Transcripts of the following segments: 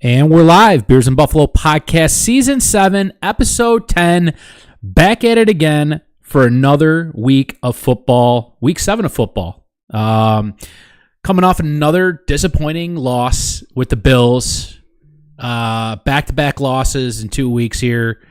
And we're live. Beers and Buffalo Podcast, Season 7, Episode 10. Back at it again for another week of football. Week 7 of football. Coming off another disappointing loss with the Bills. Back-to-back losses in 2 weeks here.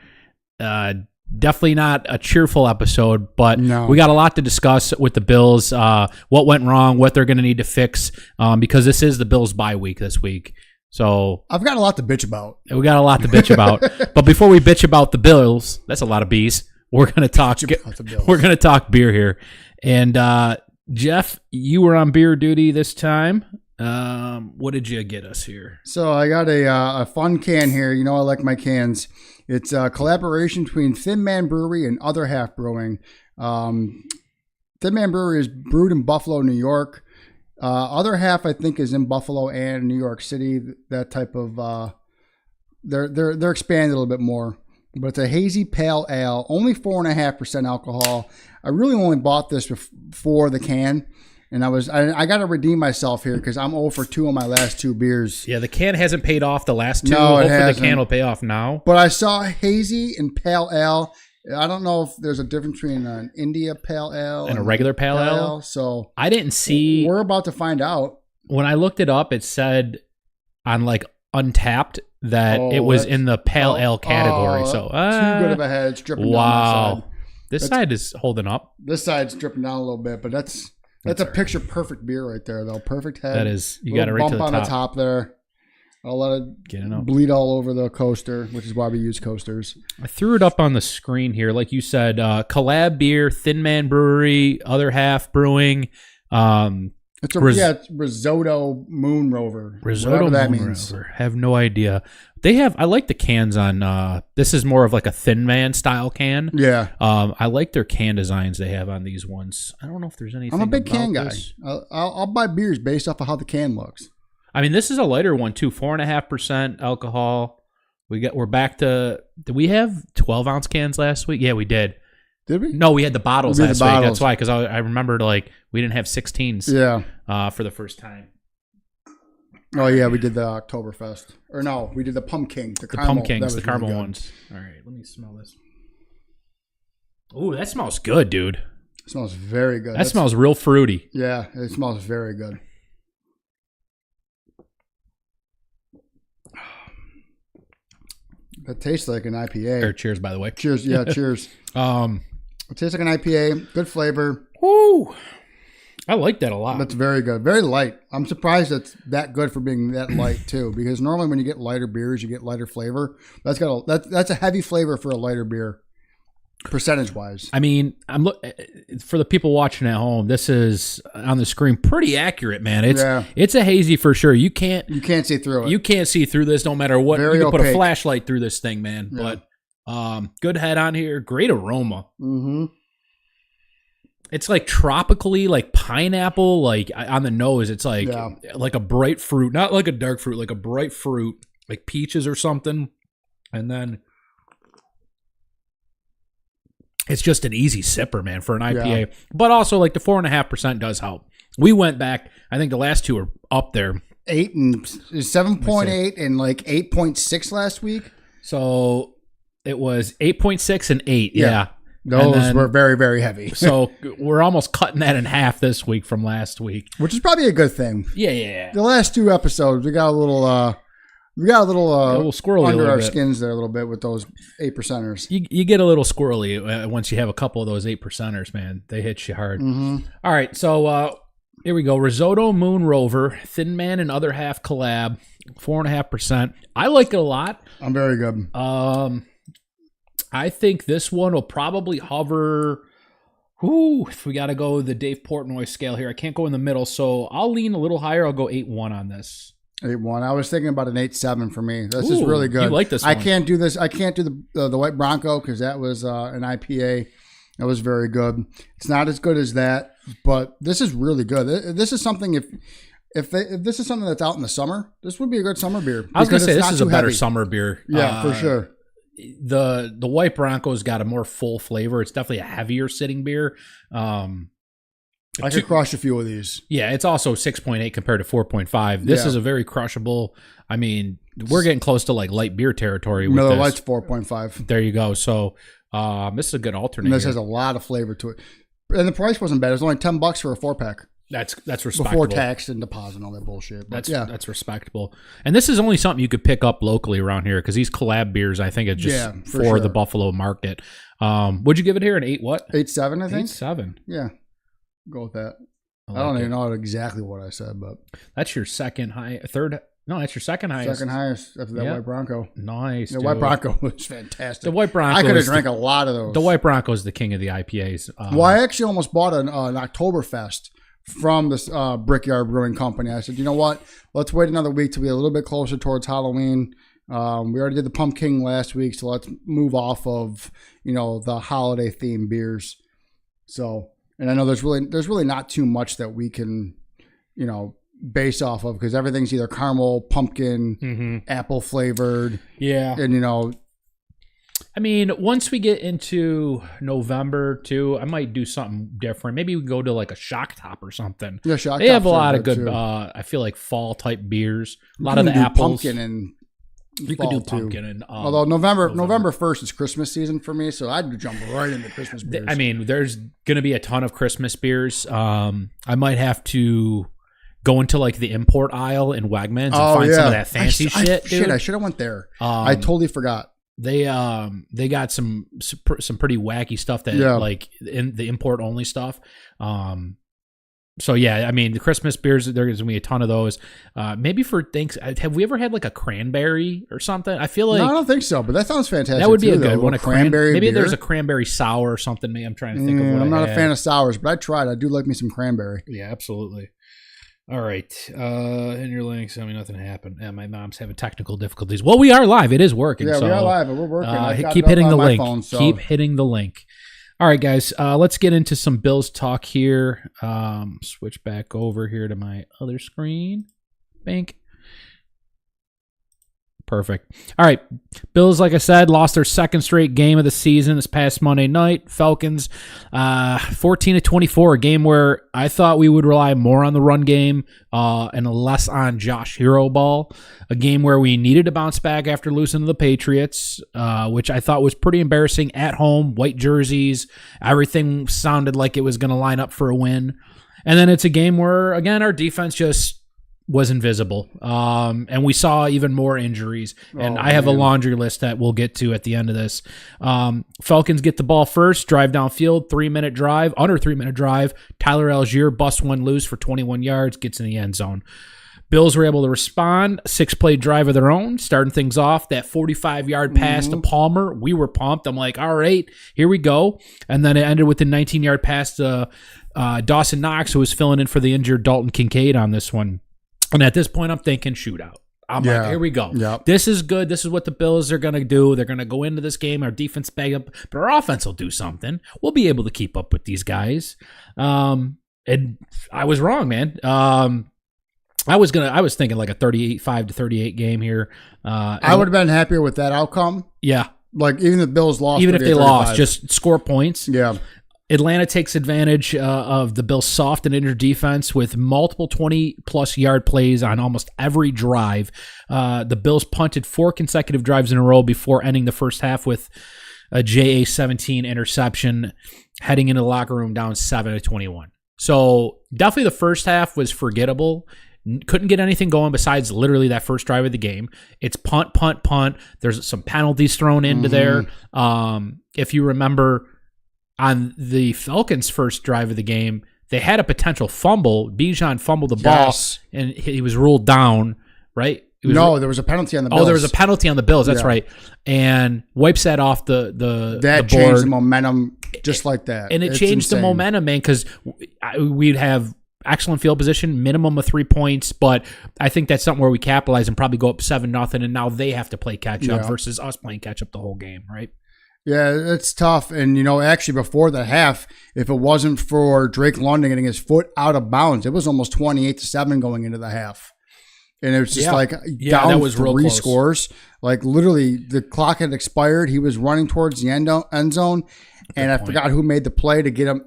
Definitely not a cheerful episode, but we got a lot to discuss with the Bills. What went wrong, what they're going to need to fix, because this is the Bills' bye week this week. So I've got a lot to bitch about. We got a lot to bitch about. But before we bitch about the Bills, that's a lot of B's. We're going to talk. We're going to talk beer here. And Jeff, you were on beer duty this time. What did you get us here? So I got a fun can here. You know I like my cans. It's a collaboration between Thin Man Brewery and Other Half Brewing. Thin Man Brewery is brewed in Buffalo, New York. Other Half, I think, is in Buffalo and New York City. That type of they're expanded a little bit more. But it's a hazy pale ale, only 4.5% alcohol. I really only bought this for the can. And I got to redeem myself here because I'm 0 for 2 on my last 2 beers. Yeah, the can hasn't paid off the last 2. No, hopefully the can will pay off now. But I saw hazy and pale ale. I don't know if there's a difference between an India pale ale and a regular pale ale. So I didn't see. We're about to find out. When I looked it up, it said on like Untapped that it was in the pale ale category. So too good of a head. It's dripping down my side. This side is holding up. This side's dripping down a little bit, but that's a picture perfect beer right there, though. Perfect head. That is. You got it right to the top. Bump on the top there. I'll let it bleed all over the coaster, which is why we use coasters. I threw it up on the screen here. Like you said, collab beer, Thin Man Brewery, Other Half Brewing. It's Risotto Moon Rover. Risotto that Moon means. Rover. Have no idea. I like the cans on, this is more of like a Thin Man style can. Yeah. I like their can designs they have on these ones. I don't know if there's anything I'm a big can this. guy. I'll buy beers based off of how the can looks. I mean, this is a lighter one too, 4.5% alcohol. We're back to. Did we have 12-ounce cans last week? Yeah, we did. Did we? No, we had the bottles last week. That's why, because I remembered we didn't have 16s. Yeah. For the first time. Oh yeah, we did the Oktoberfest. Or no, we did the Pumpkin. The Pumpkins, the caramel ones. All right, let me smell this. Ooh, that smells good, dude. It smells very good. That smells real fruity. Yeah, it smells very good. That tastes like an IPA. Or cheers, by the way. Cheers, yeah, cheers. It tastes like an IPA. Good flavor. Woo! I like that a lot. That's very good. Very light. I'm surprised it's that good for being that light too. Because normally when you get lighter beers, you get lighter flavor. That's a heavy flavor for a lighter beer, percentage wise. I mean, for the people watching at home. This is on the screen pretty accurate, man. It's a hazy for sure. You can't see through it. You can't see through this no matter what. Very you can opaque. put a flashlight through this thing, man. Yeah. But good head on here. Great aroma. Mm-hmm. It's like tropically, like pineapple, like on the nose. It's like a bright fruit, not like a dark fruit, like a bright fruit, like peaches or something. And then it's just an easy sipper, man, for an IPA. Yeah. But also, like the 4.5% does help. We went back. I think the last 2 are up there. 8 and 7.8 and like 8.6 last week. So it was 8.6 and 8. Yeah. Those were very, very heavy. So we're almost cutting that in half this week from last week, which is probably a good thing. Yeah. The last 2 episodes, we got a little squirrely under our skins there a little bit with those 8%ers. You get a little squirrely once you have a couple of those 8%ers, man. They hit you hard. Mm-hmm. All right, so here we go. Risotto Moon Rover, Thin Man and Other Half collab, 4.5%. I like it a lot. I'm very good. I think this one will probably hover. If we got to go the Dave Portnoy scale here, I can't go in the middle, so I'll lean a little higher. I'll go 8.1 on this. 8.1. I was thinking about an 8.7 for me. This is really good. You like this one? I can't do this. I can't do the White Bronco because that was an IPA. That was very good. It's not as good as that, but this is really good. This is something if this is something that's out in the summer, this would be a good summer beer. I was going to say this is a better summer beer. Yeah, for sure. The White Bronco's got a more full flavor. It's definitely a heavier sitting beer. I could crush a few of these. Yeah, it's also 6.8 compared to 4.5. This is a very crushable. I mean, we're getting close to like light beer territory with Miller this. Lite's 4.5. There you go. So this is a good alternate. And this has a lot of flavor to it. And the price wasn't bad. It was only $10 for a 4-pack. That's respectable. Before tax and deposit and all that bullshit. But that's respectable. And this is only something you could pick up locally around here because these collab beers, I think, it's just for the Buffalo market. Would you give it here an 8 what? 8.7, I think. 8.7. Yeah. Go with that. I don't even know exactly what I said, but that's your second high, third. No, that's your second highest. Second highest after that White Bronco. Nice. The White Bronco was fantastic. The White Bronco. I could have drank a lot of those. The White Bronco is the king of the IPAs. Well, I actually almost bought an Oktoberfest from this Brickyard Brewing Company. I said, you know what? Let's wait another week to be a little bit closer towards Halloween. We already did the Pumpkin last week, so let's move off of the holiday themed beers. So, and I know there's really not too much that we can base off of because everything's either caramel, pumpkin, apple flavored. Yeah. And I mean, once we get into November too, I might do something different. Maybe we go to like a Shock Top or something. Yeah, Shock Top. They have a lot of good I feel like fall type beers. A lot of the apples. Pumpkin and you could do pumpkin and although November 1st is Christmas season for me, so I'd jump right into Christmas beers. I mean, there's gonna be a ton of Christmas beers. I might have to go into like the import aisle in Wegmans and find some of that fancy shit. Dude. I should have went there. I totally forgot. They got some pretty wacky stuff that like in the import only stuff. So yeah, I mean the Christmas beers, there's gonna be a ton of those. Maybe for things, have we ever had like a cranberry or something? I feel like no, I don't think so, but that sounds fantastic. That would be a good one. A cranberry. Maybe beer. there's a cranberry sour or something. Maybe I'm trying to think of what I'm not a fan of sours, but I tried. I do like me some cranberry. Yeah, absolutely. All right. In your links, I mean, nothing happened. My mom's having technical difficulties. Well, we are live. It is working. Yeah, so, we are live, but we're working. Keep hitting the link. Phone, so. Keep hitting the link. All right, guys. Let's get into some Bills talk here. Switch back over here to my other screen. Bank. Perfect. All right. Bills, like I said, lost their second straight game of the season this past Monday night. Falcons, 14-24, a game where I thought we would rely more on the run game and less on Josh Hero ball. A game where we needed to bounce back after losing to the Patriots, which I thought was pretty embarrassing at home. White jerseys, everything sounded like it was going to line up for a win. And then it's a game where, again, our defense just was invisible. And we saw even more injuries. And I have a laundry list that we'll get to at the end of this. Falcons get the ball first, drive downfield, 3-minute drive, under 3-minute drive. Tyler Algier busts one loose for 21 yards, gets in the end zone. Bills were able to respond, 6-play drive of their own, starting things off. That 45-yard pass to Palmer, we were pumped. I'm like, all right, here we go. And then it ended with a 19-yard pass to Dawson Knox, who was filling in for the injured Dalton Kincaid on this one. And at this point, I'm thinking shootout. I'm like, here we go. Yep. This is good. This is what the Bills are going to do. They're going to go into this game. Our defense bag up, but our offense will do something. We'll be able to keep up with these guys. And I was wrong, man. I was thinking like a 35-38 game here. I would have been happier with that outcome. Yeah. Like even if the Bills lost. Even if they lost, just score points. Yeah. Atlanta takes advantage of the Bills' soft and injured defense with multiple 20-plus yard plays on almost every drive. The Bills punted 4 consecutive drives in a row before ending the first half with a JA-17 interception, heading into the locker room down 7-21. So definitely the first half was forgettable. Couldn't get anything going besides literally that first drive of the game. It's punt, punt, punt. There's some penalties thrown into there. If you remember, on the Falcons' first drive of the game, they had a potential fumble. Bijan fumbled the ball, and he was ruled down, right? There was a penalty on the Bills. Oh, there was a penalty on the Bills. That's right. And wipes that off the That board. changed the momentum just like that. And it changed the momentum, man, because we'd have excellent field position, minimum of 3 points, but I think that's something where we capitalize and probably go up 7-0, and now they have to play catch-up versus us playing catch-up the whole game, right? Yeah, it's tough. And, actually before the half, if it wasn't for Drake London getting his foot out of bounds, it was almost 28-7 going into the half. And it was just down that was 3 scores. Like literally the clock had expired. He was running towards the end zone. And I forgot who made the play to get him,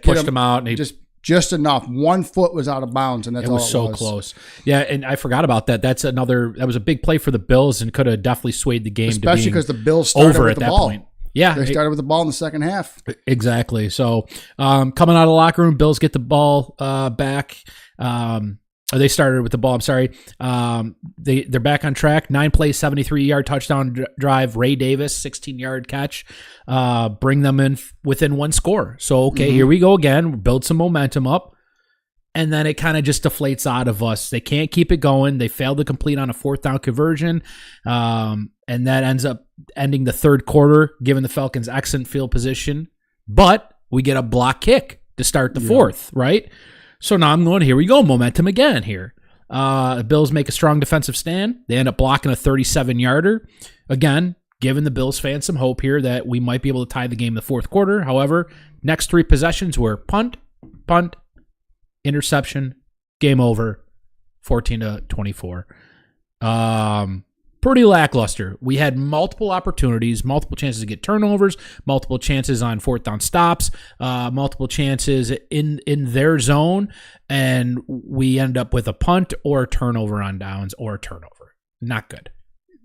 pushed him out. And he just just enough. 1 foot was out of bounds, and that's all it was. So close. Yeah, and I forgot about that. That was a big play for the Bills and could have definitely swayed the game. Especially because the Bills started over with at the that ball. point. Yeah. They started with the ball in the second half. Exactly. So coming out of the locker room, Bills get the ball back. They started with the ball. I'm sorry. They're back on track. 9-play, 73-yard touchdown drive. Ray Davis, 16-yard catch. Bring them in within 1 score. So, okay, here we go again. Build some momentum up. And then it kind of just deflates out of us. They can't keep it going. They failed to complete on a 4th down conversion. And that ends up ending the third quarter, giving the Falcons excellent field position. But we get a block kick to start the fourth, right? So now I'm going, here we go, momentum again here. The Bills make a strong defensive stand. They end up blocking a 37-yarder. Again, giving the Bills fans some hope here that we might be able to tie the game in the fourth quarter. However, next 3 possessions were punt, interception, game over, 14-24. Pretty lackluster. We had multiple opportunities, multiple chances to get turnovers, multiple chances on 4th down stops, multiple chances in their zone, and we end up with a punt or a turnover on downs or a turnover. Not good.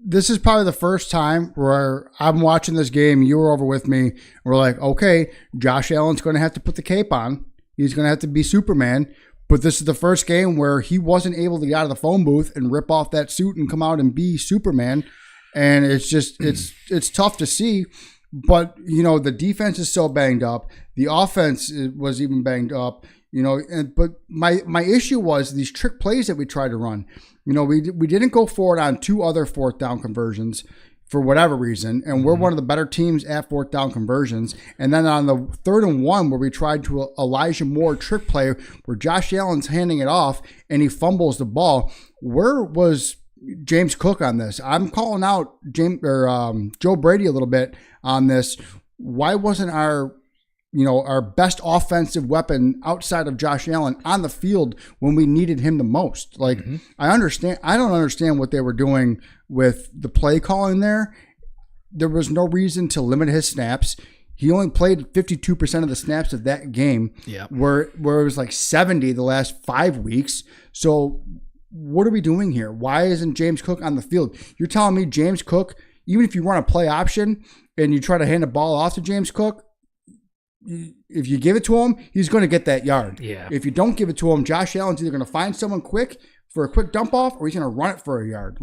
This is probably the first time where I'm watching this game. You were over with me. We're like, okay, Josh Allen's going to have to put the cape on. He's going to have to be Superman. But this is the first game where he wasn't able to get out of the phone booth and rip off that suit and come out and be Superman. And it's just, it's tough to see. But, the defense is so banged up. The offense was even banged up, but my issue was these trick plays that we tried to run. We didn't go forward on 2 other 4th down conversions for whatever reason, and we're one of the better teams at 4th down conversions. And then on the 3rd and 1, where we tried to Elijah Moore trick play, where Josh Allen's handing it off and he fumbles the ball, where was James Cook on this? I'm calling out Joe Brady a little bit on this. Why wasn't our best offensive weapon outside of Josh Allen on the field when we needed him the most? Like, I don't understand what they were doing with the play calling there. There was no reason to limit his snaps. He only played 52% of the snaps of that game, where it was like 70 the last 5 weeks. So what are we doing here? Why isn't James Cook on the field? You're telling me James Cook, even if you run a play option and you try to hand the ball off to James Cook, if you give it to him, he's going to get that yard. Yeah. If you don't give it to him, Josh Allen's either going to find someone quick for a quick dump off, or he's going to run it for a yard.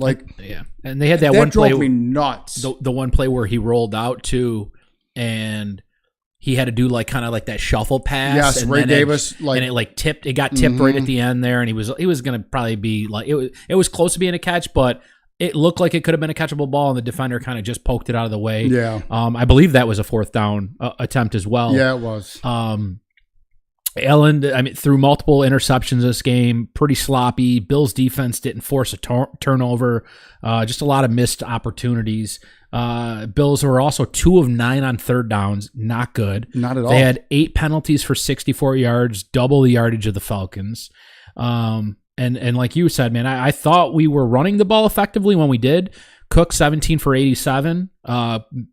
And they had that one play. That drove me nuts. The one play where he rolled out too, and he had to do kind of that shuffle pass. Yes, and Ray Davis. And it tipped. It got tipped right at the end there, and he was going to probably be it was close to being a catch, but it looked like it could have been a catchable ball, and the defender kind of just poked it out of the way. Yeah. I believe that was a 4th down attempt as well. Yeah, it was. Allen, threw multiple interceptions this game, pretty sloppy. Bills defense didn't force a turnover. Just a lot of missed opportunities. Bills were also 2 of 9 on 3rd downs. Not good. Not at all. They had 8 penalties for 64 yards, double the yardage of the Falcons. And like you said, man, I thought we were running the ball effectively when we did. Cook 17 for 87.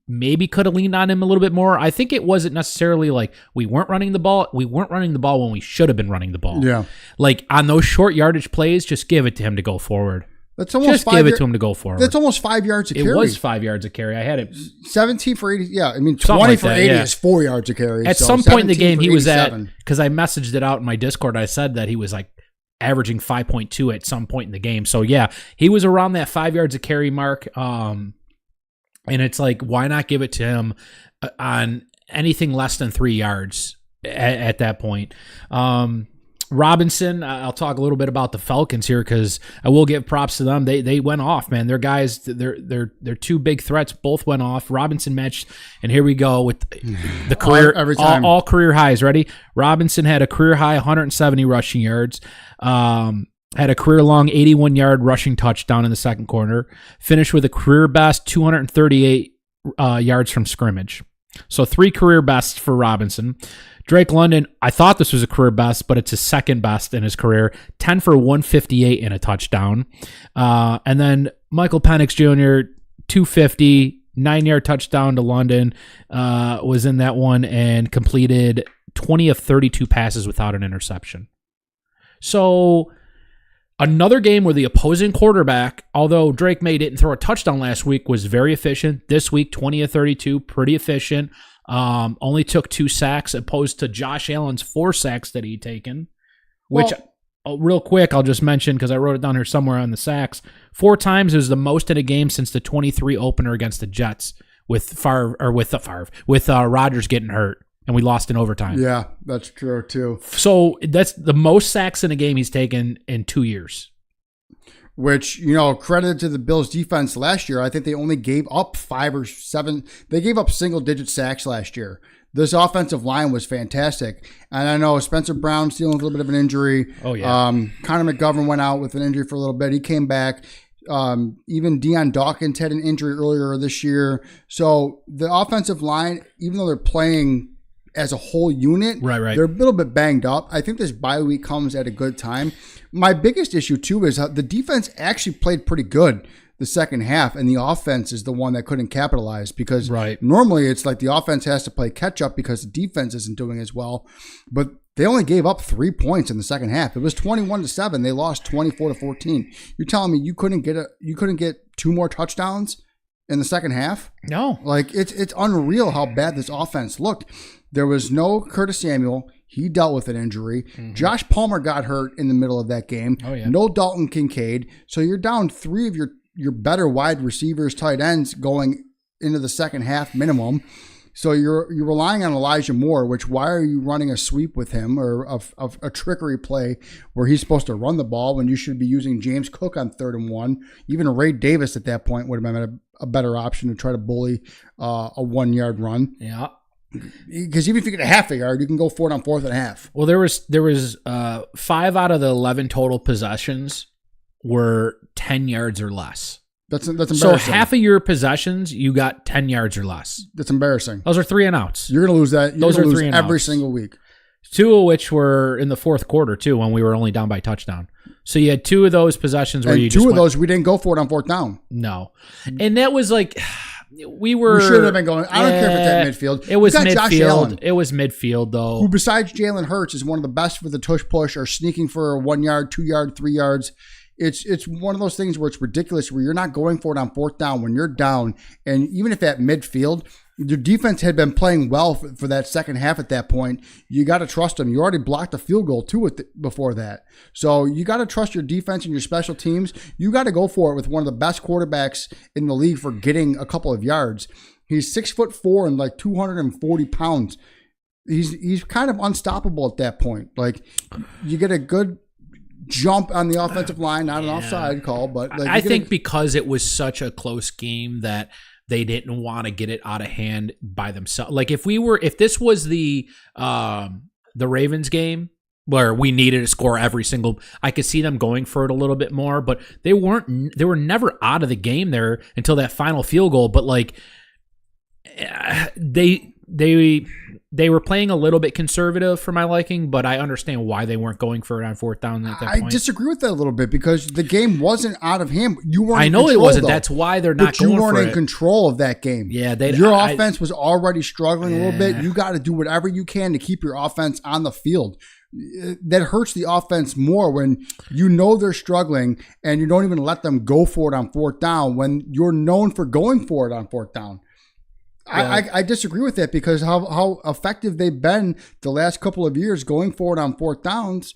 Maybe could have leaned on him a little bit more. I think it wasn't necessarily we weren't running the ball. We weren't running the ball when we should have been running the ball. Yeah. On those short yardage plays, just give it to him to go forward. That's almost just give it to him to go forward. That's almost 5 yards a carry. It was 5 yards a carry. I had it 17 for 80. Yeah, 20 for 80 is 4 yards a carry. At some point in the game, he was because I messaged it out in my Discord. I said that he was averaging 5.2 at some point in the game. So yeah, he was around that 5 yards a carry mark. And it's why not give it to him on anything less than 3 yards at that point? Robinson, I'll talk a little bit about the Falcons here because I will give props to them. They went off, man. Their guys, their 2 big threats both went off. Robinson matched, and here we go with the career every time. All career highs. Ready? Robinson had a career high 170 rushing yards. Had a career-long 81-yard rushing touchdown in the second quarter. Finished with a career-best 238 yards from scrimmage. So 3 career bests for Robinson. Drake London, I thought this was a career best, but it's his second best in his career. 10 for 158 and a touchdown. And then Michael Penix Jr., 250, 9-yard touchdown to London, was in that one and completed 20 of 32 passes without an interception. So another game where the opposing quarterback, although Drake May didn't throw a touchdown last week, was very efficient. This week, 20 of 32, pretty efficient. Only took 2 sacks opposed to Josh Allen's 4 sacks that he'd taken, which real quick, I'll just mention because I wrote it down here somewhere on the sacks. 4 times is the most in a game since the 23 opener against the Jets with Rodgers getting hurt, and we lost in overtime. Yeah, that's true too. So that's the most sacks in a game he's taken in 2 years. Which, credit to the Bills defense last year. I think they only gave up 5 or 7. They gave up single-digit sacks last year. This offensive line was fantastic. And I know Spencer Brown's dealing with a little bit of an injury. Oh, yeah. Connor McGovern went out with an injury for a little bit. He came back. Even Deion Dawkins had an injury earlier this year. So the offensive line, even though they're playing as a whole unit, right, they're a little bit banged up. I think this bye week comes at a good time. My biggest issue, too, is the defense actually played pretty good the second half, and the offense is the one that couldn't capitalize because normally it's like the offense has to play catch up because the defense isn't doing as well. But they only gave up 3 points in the second half. It was 21-7. They lost 24-14. You're telling me you couldn't get 2 more touchdowns in the second half? No. Like it's unreal how bad this offense looked. There was no Curtis Samuel. He dealt with an injury. Mm-hmm. Josh Palmer got hurt in the middle of that game. Oh, yeah. No Dalton Kincaid. So you're down 3 of your better wide receivers, tight ends going into the second half minimum. So you're relying on Elijah Moore, which why are you running a sweep with him or a trickery play where he's supposed to run the ball when you should be using James Cook on 3rd and 1? Even Ray Davis at that point would have been a better option to try to bully a 1-yard run. Yeah. Because even if you get a half a yard, you can go for it on 4th and a half. Well, there was 5 out of the 11 total possessions were 10 yards or less. That's embarrassing. So half of your possessions, you got 10 yards or less. That's embarrassing. Those are 3 and outs. You're going to lose that. Those are 3 and every outs. single week. 2 of which were in the 4th quarter, too, when we were only down by touchdown. So you had 2 of those possessions where and you 2 just of those, we didn't go for it on 4th down. No. And that was like... We should have been going. I don't care if it's at midfield. It was midfield. It was midfield, though. Who, besides Jalen Hurts, is one of the best for the tush push or sneaking for a 1 yard, 2 yard, 3 yards. It's one of those things where it's ridiculous where you're not going for it on 4th down when you're down. And even if at midfield, your defense had been playing well for that second half at that point, you got to trust them. You already blocked a field goal, too, before that. So you got to trust your defense and your special teams. You got to go for it with one of the best quarterbacks in the league for getting a couple of yards. He's 6'4" and like 240 pounds. He's kind of unstoppable at that point. Like, you get a good jump on the offensive line, not an offside call, but like I think because it was such a close game that they didn't want to get it out of hand by themselves. Like if this was the Ravens game where we needed to score every single, I could see them going for it a little bit more, but they were never out of the game there until that final field goal. But like they were playing a little bit conservative for my liking, but I understand why they weren't going for it on 4th down at that point. I disagree with that a little bit because the game wasn't out of hand. You weren't. I know it wasn't. That's why they're not going for it. But you weren't in control of that game. Yeah, your offense was already struggling a little bit. You got to do whatever you can to keep your offense on the field. That hurts the offense more when you know they're struggling and you don't even let them go for it on 4th down when you're known for going for it on 4th down. Yeah. I disagree with that because how effective they've been the last couple of years going for it on 4th downs.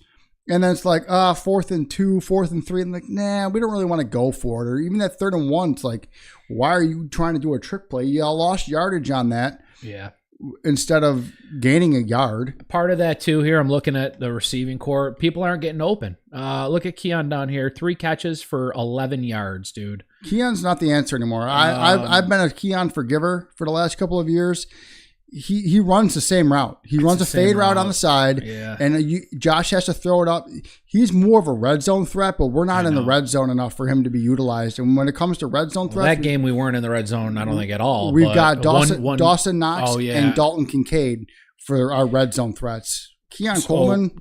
And then it's like, 4th and 2, 4th and 3. And like, nah, we don't really want to go for it. Or even that 3rd and 1, it's like, why are you trying to do a trick play? You lost yardage on that. Yeah. Instead of gaining a yard. Part of that, too, here, I'm looking at the receiving core. People aren't getting open. Look at Keon down here. 3 catches for 11 yards, dude. Keon's not the answer anymore. I've been a Keon forgiver for the last couple of years. He runs the same route. He runs a fade route on the side, and Josh has to throw it up. He's more of a red zone threat, but we're not in the red zone enough for him to be utilized. And when it comes to red zone threats, that game we weren't in the red zone, I don't think at all. We've got Dawson Knox and Dalton Kincaid for our red zone threats. Keon Coleman,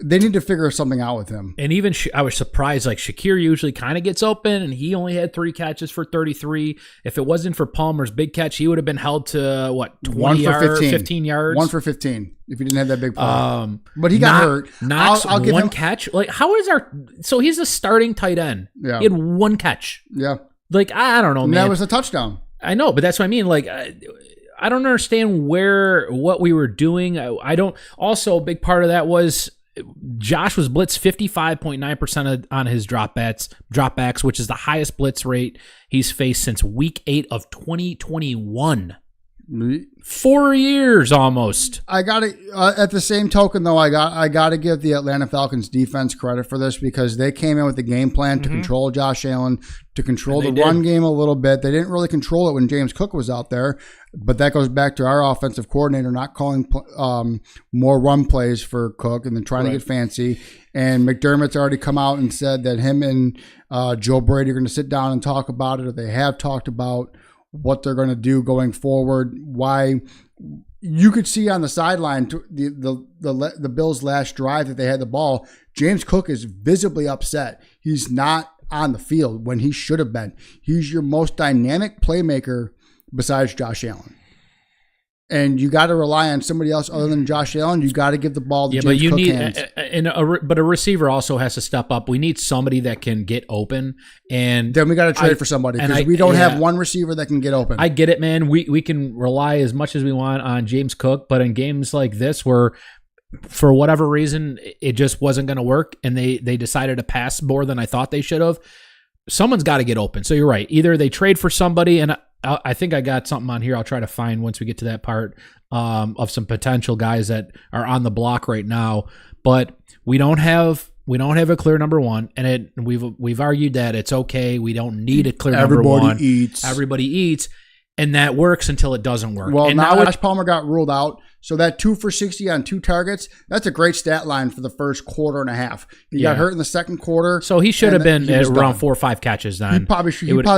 they need to figure something out with him. And even I was surprised, like Shakir usually kind of gets open, and he only had 3 catches for 33. If it wasn't for Palmer's big catch, he would have been held to, 1 for 15. 15 yards? 1 for 15 if he didn't have that big play. But he got hurt. Knox, I'll give him catch. Like, how is so he's a starting tight end. Yeah. He had 1 catch. Yeah. Like, I don't know, man. That was a touchdown. I know, but that's what I mean. Like, I don't understand what we were doing. I don't. Also, a big part of that was Josh was blitzed 55.9% on his dropbacks, which is the highest blitz rate he's faced since week 8 of 2021. 4 years almost. I got it. At the same token, though, I got to give the Atlanta Falcons defense credit for this because they came in with a game plan to control Josh Allen, to control the run game a little bit. They didn't really control it when James Cook was out there, but that goes back to our offensive coordinator not calling more run plays for Cook and then trying to get fancy. And McDermott's already come out and said that him and Joe Brady are going to sit down and talk about it, or they have talked about what they're going to do going forward. Why you could see on the sideline the Bills' last drive that they had the ball, James Cook is visibly upset. He's not on the field when he should have been. He's your most dynamic playmaker besides Josh Allen. And you got to rely on somebody else other than Josh Allen. You got to give the ball to James Cook hands. But a receiver also has to step up. We need somebody that can get open, and then we got to trade for somebody because we don't have one receiver that can get open. I get it, man. We can rely as much as we want on James Cook, but in games like this where for whatever reason it just wasn't going to work, and they decided to pass more than I thought they should have, someone's got to get open. So you're right. Either they trade for somebody, and I think I got something on here I'll try to find once we get to that part of some potential guys that are on the block right now. But we don't have a clear number one, and we've argued that it's okay. We don't need a clear number one. Everybody eats, and that works until it doesn't work. Well, and now Josh Palmer got ruled out. So that 2 for 60 on 2 targets, that's a great stat line for the first quarter and a half. He got hurt in the second quarter. So he should have been at around 4 or 5 catches then. He probably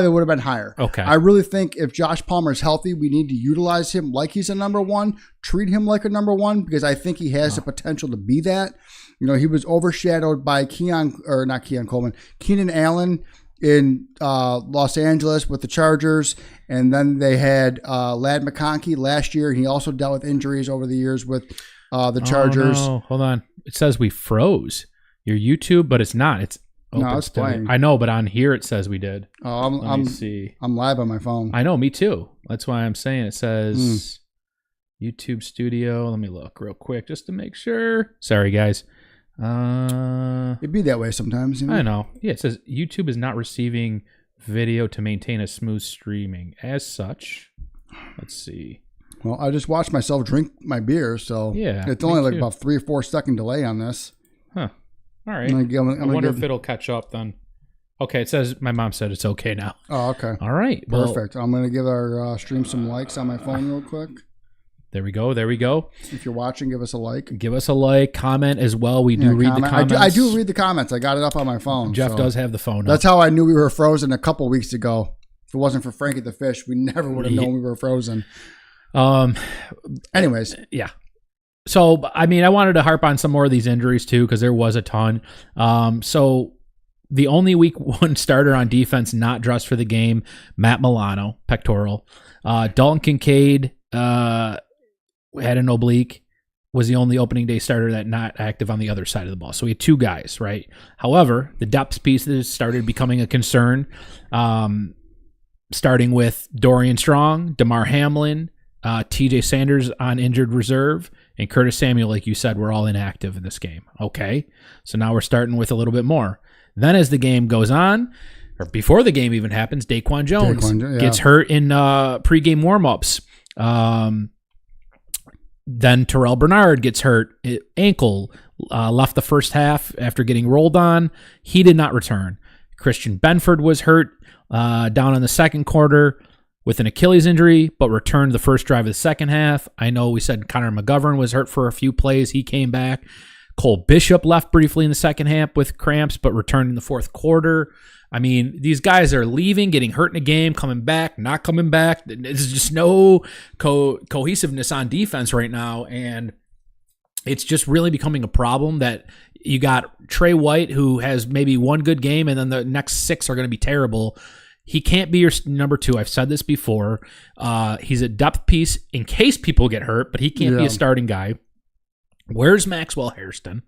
would have been higher. Okay. I really think if Josh Palmer is healthy, we need to utilize him like he's a number one, treat him like a number one, because I think he has the potential to be that. You know, he was overshadowed by Keenan Allen in Los Angeles with the Chargers, and then they had Ladd McConkey last year. He also dealt with injuries over the years with the Chargers. Oh, no. Hold on. It says we froze your YouTube, but it's not. It's open. No, it's playing. I know, but on here it says we did. Oh, Let me see. I'm live on my phone. I know, me too. That's why I'm saying it says YouTube Studio. Let me look real quick just to make sure. Sorry, guys. It'd be that way sometimes. You know? I know. Yeah, it says YouTube is not receiving video to maintain a smooth streaming. As such, let's see. Well, I just watched myself drink my beer, so it's only like about 3 or 4 second delay on this. Huh. All right. I wonder if it'll catch up then. Okay, it says my mom said it's okay now. Oh, okay. All right. Perfect. I'm going to give our stream some likes on my phone real quick. There we go. There we go. If you're watching, give us a like. Give us a like. Comment as well. We do read the comments. I do read the comments. I got it up on my phone. Jeff does have the phone up. That's how I knew we were frozen a couple weeks ago. If it wasn't for Frankie the Fish, we never would have known we were frozen. Anyways. Yeah. So, I mean, I wanted to harp on some more of these injuries too, because there was a ton. So the only week 1 starter on defense not dressed for the game, Matt Milano, pectoral. Dalton Kincaid, had an oblique, was the only opening day starter that not active on the other side of the ball. So we had 2 guys, right? However, the depth pieces started becoming a concern, starting with Dorian Strong, DeMar Hamlin, TJ Sanders on injured reserve, and Curtis Samuel, like you said, were all inactive in this game. Okay, so now we're starting with a little bit more. Then as the game goes on, or before the game even happens, Daquan Jones gets hurt in pregame warmups. Then Terrell Bernard gets hurt, ankle, left the first half after getting rolled on. He did not return. Christian Benford was hurt down in the second quarter with an Achilles injury, but returned the first drive of the second half. I know we said Connor McGovern was hurt for a few plays. He came back. Cole Bishop left briefly in the second half with cramps, but returned in the fourth quarter. I mean, these guys are leaving, getting hurt in a game, coming back, not coming back. There's just no cohesiveness on defense right now, and it's just really becoming a problem that You got Trey White, who has maybe one good game, and then the next 6 are going to be terrible. He can't be your number 2. I've said this before. He's a depth piece in case people get hurt, but he can't be a starting guy. Where's Maxwell Hairston?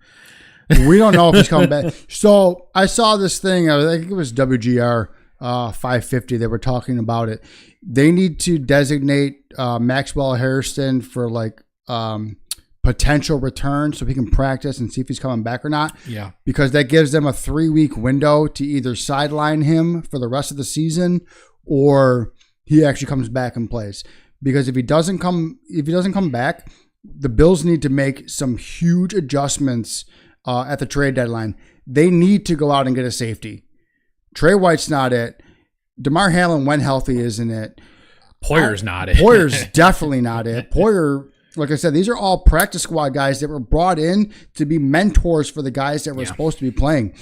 We don't know if he's coming back. So I saw this thing. I think it was WGR 550. They were talking about it. They need to designate Maxwell Hairston for like potential return so he can practice and see if he's coming back or not. Yeah. Because that gives them a 3-week window to either sideline him for the rest of the season or he actually comes back and plays. Because if he doesn't come back, the Bills need to make some huge adjustments at the trade deadline. They need to go out and get a safety. Trey White's not it. DeMar Hamlin, when healthy, isn't it. Poyer's not it. Poyer's definitely not it. Poyer, like I said, these are all practice squad guys that were brought in to be mentors for the guys that were supposed to be playing.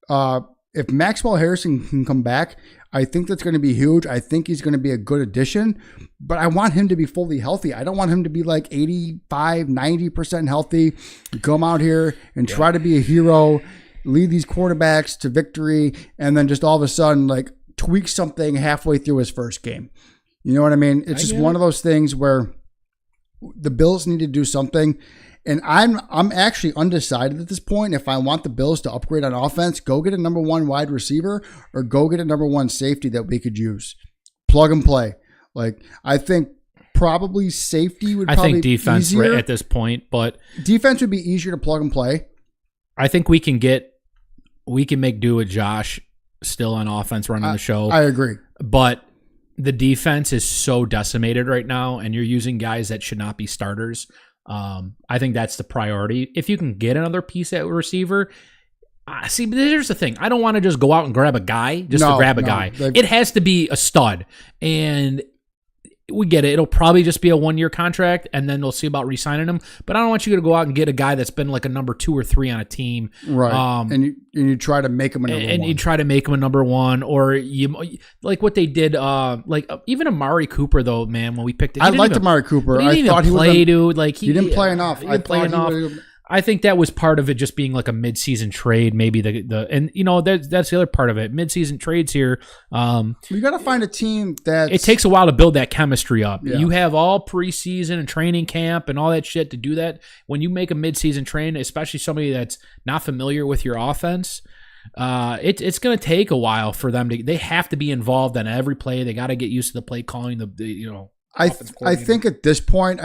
If Maxwell Harrison can come back, I think that's going to be huge. I think he's going to be a good addition, but I want him to be fully healthy. I don't want him to be like 85, 90% healthy, come out here and try to be a hero, lead these quarterbacks to victory, and then just all of a sudden like tweak something halfway through his first game. You know what I mean? It's just one of those things where the Bills need to do something. And I'm actually undecided at this point if I want the Bills to upgrade on offense, go get a number 1 wide receiver or go get a number 1 safety that we could use. Plug and play. Like, I think probably safety would probably be easier. I think defense right at this point, but defense would be easier to plug and play. I think we can make do with Josh still on offense running the show. I agree. But the defense is so decimated right now, and you're using guys that should not be starters. I think that's the priority. If you can get another piece at receiver, see, here's the thing. I don't want to just go out and grab a guy to grab a guy. It has to be a stud. And we get it. It'll probably just be a 1-year contract, and then we'll see about re-signing him. But I don't want you to go out and get a guy that's been like a number 2 or 3 on a team. Right. And you try to make him a number 1. And you try to make him a number 1, or you like what they did. Like even Amari Cooper, though, man, when we picked it. I liked Amari Cooper. I thought he played, dude. Like he didn't play enough. He didn't play enough. I think that was part of it, just being like a mid-season trade, maybe and you know that's the other part of it. Mid-season trades here. You got to find a team that it takes a while to build that chemistry up. Yeah. You have all preseason and training camp and all that shit to do that. When you make a mid-season train, especially somebody that's not familiar with your offense, it's going to take a while for them to. They have to be involved on every play. They got to get used to the play calling. I think at this point,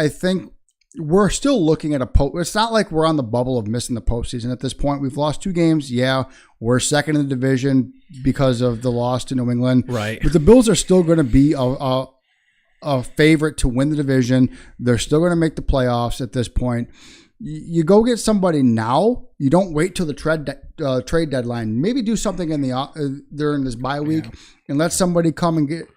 we're still looking at it's not like we're on the bubble of missing the postseason at this point. We've lost 2 games. Yeah, we're second in the division because of the loss to New England. Right. But the Bills are still going to be a favorite to win the division. They're still going to make the playoffs at this point. You go get somebody now. You don't wait till the trade deadline. Maybe do something during this bye week and let somebody come and get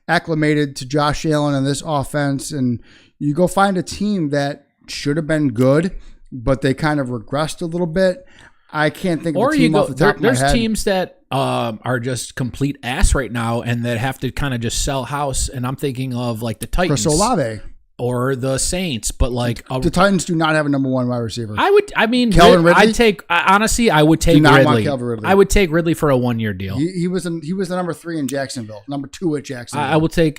acclimated to Josh Allen and this offense, and you go find a team that should have been good, but they kind of regressed a little bit. I can't think of a team off the top of my head. There's teams that are just complete ass right now and that have to kind of just sell house, and I'm thinking of like the Titans. Chris Olave. Or the Saints, but like the Titans do not have a number 1 wide receiver. Calvin Ridley. I would take Ridley. I would take Ridley for a 1-year deal. He was the number 3 in Jacksonville, number 2 at Jacksonville.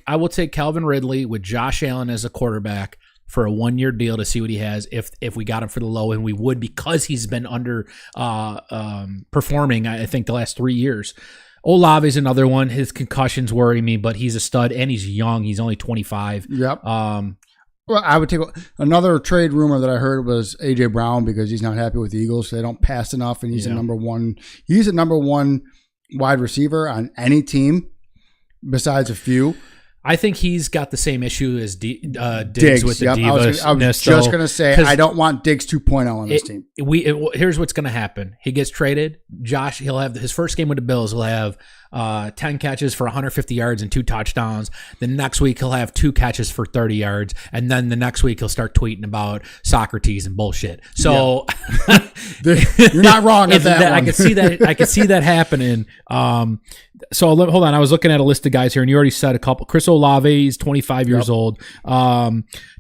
I will take Calvin Ridley with Josh Allen as a quarterback for a 1-year deal to see what he has. If we got him for the low, and we would, because he's been under performing, I think, the last 3 years. Olave is another one. His concussions worry me, but he's a stud and he's young. He's only 25. Yep. Well, I would take another trade rumor that I heard was A.J. Brown, because he's not happy with the Eagles. They don't pass enough, and he's a number 1. He's a number 1 wide receiver on any team besides a few. I think he's got the same issue as Diggs with the Divas. I was just going to say, I don't want Diggs 2.0 on this team. Here's what's going to happen. He gets traded. Josh, he'll have his first game with the Bills. He'll have 10 catches for 150 yards and 2 touchdowns. The next week he'll have 2 catches for 30 yards, and then the next week he'll start tweeting about Socrates and bullshit. So you're not wrong at that one. I could see that happening. So hold on, I was looking at a list of guys here, and you already said a couple. Chris Olave is 25 years old.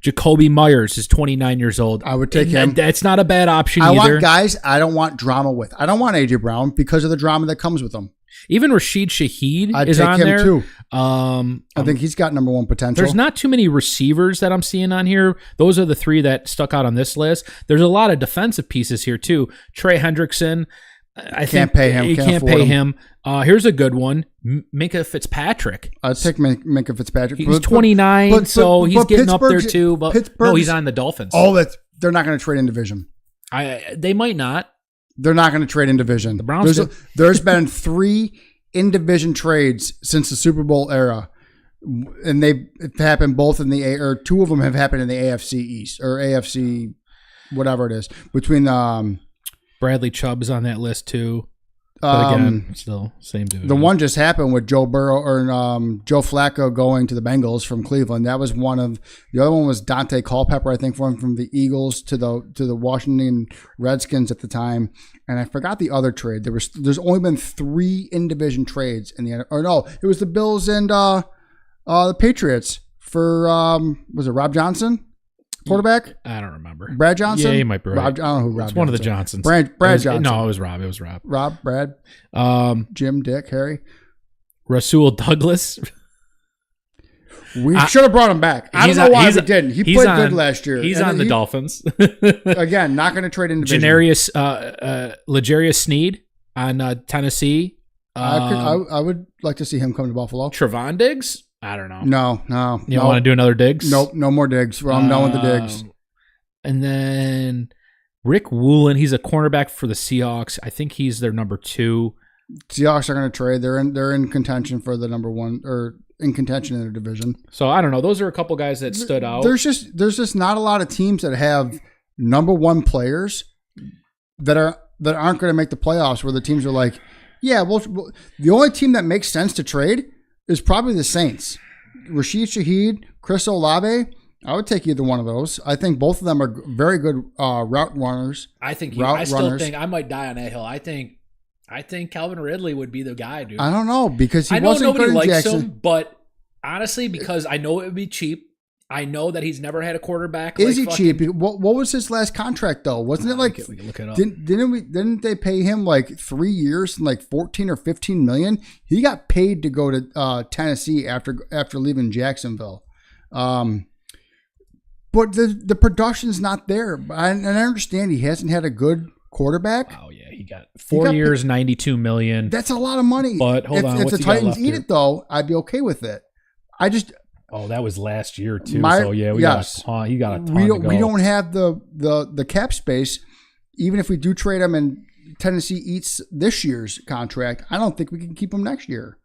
Jacoby Myers is 29 years old. I would take him. That's not a bad option I either. want guys I don't want drama with. I don't want A.J. Brown because of the drama that comes with him. Even Rashid Shaheed I'd is take on him there. too. I think he's got number 1 potential. There's not too many receivers that I'm seeing on here. Those are the 3 that stuck out on this list. There's a lot of defensive pieces here too. Trey Hendrickson. I can't pay him. You can't pay him. Here's a good one. Minkah Fitzpatrick. I'd take Minkah Fitzpatrick. He's 29, so he's getting up there too. But no, he's on the Dolphins. Oh, they're not going to trade in division. They might not. They're not going to trade in division. The Browns. There's been 3 in division trades since the Super Bowl era, and they've happened both in or 2 of them have happened in the AFC East or AFC, whatever it is, between the. Bradley Chubb's on that list too. But again, still same dude. The one just happened with Joe Burrow or Joe Flacco going to the Bengals from Cleveland. That was one of the other one was Dante Culpepper, I think, from the Eagles to the Washington Redskins at the time. And I forgot the other trade. There's only been 3 in division trades in the or no, it was the Bills and the Patriots for was it Rob Johnson? Quarterback? I don't remember. Brad Johnson? Yeah, he might be right. I don't know who Rob It's Johnson. one of the Johnsons. Brad Johnson. No, it was Rob. It was Rob. Rob, Brad, Jim, Dick, Harry. Rasul Douglas. We should have brought him back. I don't know why we didn't. He played good last year. He's on the Dolphins. Again, not going to trade in division. L'Jarius Sneed on Tennessee. I would like to see him come to Buffalo. Trevon Diggs? I don't know. No. You don't want to do another Diggs? Nope, no more Diggs. Well, I'm done with the Diggs. And then Rick Woolen, he's a cornerback for the Seahawks. I think he's their number 2. Seahawks are going to trade. They're in contention for the number 1 or in contention in their division. So I don't know. Those are a couple guys that stood out. There's just not a lot of teams that have number 1 players that aren't going to make the playoffs. Where the teams are like, yeah, well, the only team that makes sense to trade is probably the Saints. Rashid Shaheed, Chris Olave. I would take either one of those. I think both of them are very good route runners. I think I still think I might die on that hill. I think Calvin Ridley would be the guy, dude. I don't know because I know wasn't nobody good in likes Jackson. him, but honestly, because I know it would be cheap. I know that he's never had a quarterback. Is he cheap? What was his last contract though? Wasn't it like we can look it up. Didn't they pay him like 3 years and like 14 or 15 million? He got paid to go to Tennessee after leaving Jacksonville. But the production's not there. And I understand he hasn't had a good quarterback. Oh yeah, he got 4 years, 92 million. That's a lot of money. But hold on, if the Titans eat it though, I'd be okay with it. Oh, that was last year too. So yeah, he got a ton to go. We don't have the cap space. Even if we do trade him and Tennessee eats this year's contract, I don't think we can keep him next year.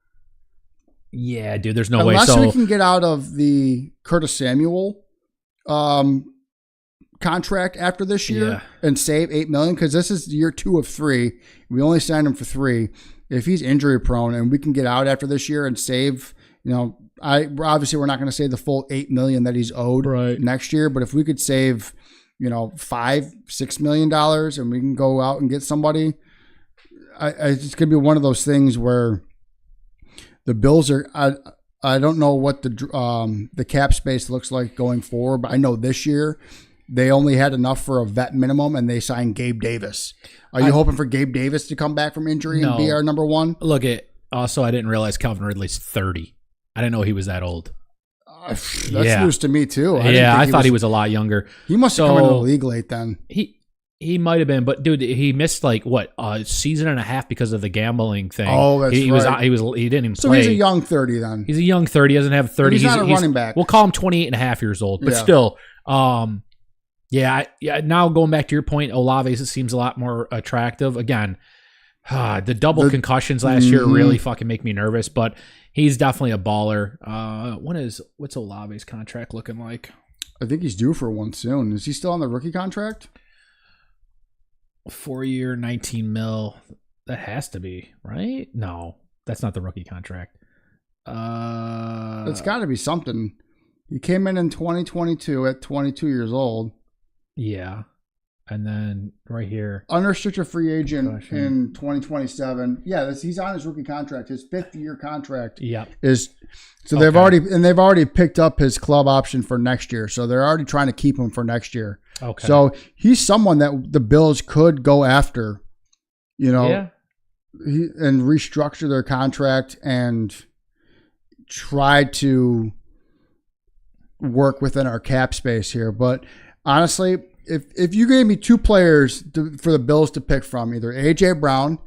Yeah, dude, there's no way. Unless we can get out of the Curtis Samuel contract after this year and save $8 million, because this is year 2 of 3. We only signed him for 3. If he's injury prone and we can get out after this year and save, obviously we're not going to save the full $8 million that he's owed next year, but if we could save, $5-6 million and we can go out and get somebody, it's going to be one of those things where the Bills are. I don't know what the cap space looks like going forward, but I know this year they only had enough for a vet minimum, and they signed Gabe Davis. Are you hoping for Gabe Davis to come back from injury and be our number 1? Look, also I didn't realize Calvin Ridley's 30. I didn't know he was that old. That's news to me too. I thought he was a lot younger. He must have come into the league late then. He might have been, but dude, he missed a season and a half because of the gambling thing. Oh, that's he right. He didn't even play. So he's a young 30 then. He's a young 30. He doesn't have 30. He's not a running back. We'll call him 28 and a half years old, but still, now going back to your point, Olave seems a lot more attractive. Again, the double concussions last year really fucking make me nervous, but he's definitely a baller. What's Olave's contract looking like? I think he's due for one soon. Is he still on the rookie contract? 4 year, 19 mil. That has to be, right? No. That's not the rookie contract. It's got to be something. He came in 2022 at 22 years old. Yeah. And then right here, unrestricted free agent in 2027. Yeah, he's on his rookie contract. His 5th-year contract is. So they've already picked up his club option for next year. So they're already trying to keep him for next year. Okay. So he's someone that the Bills could go after, and restructure their contract and try to work within our cap space here. But honestly, if you gave me 2 players for the Bills to pick from, either A.J. Brown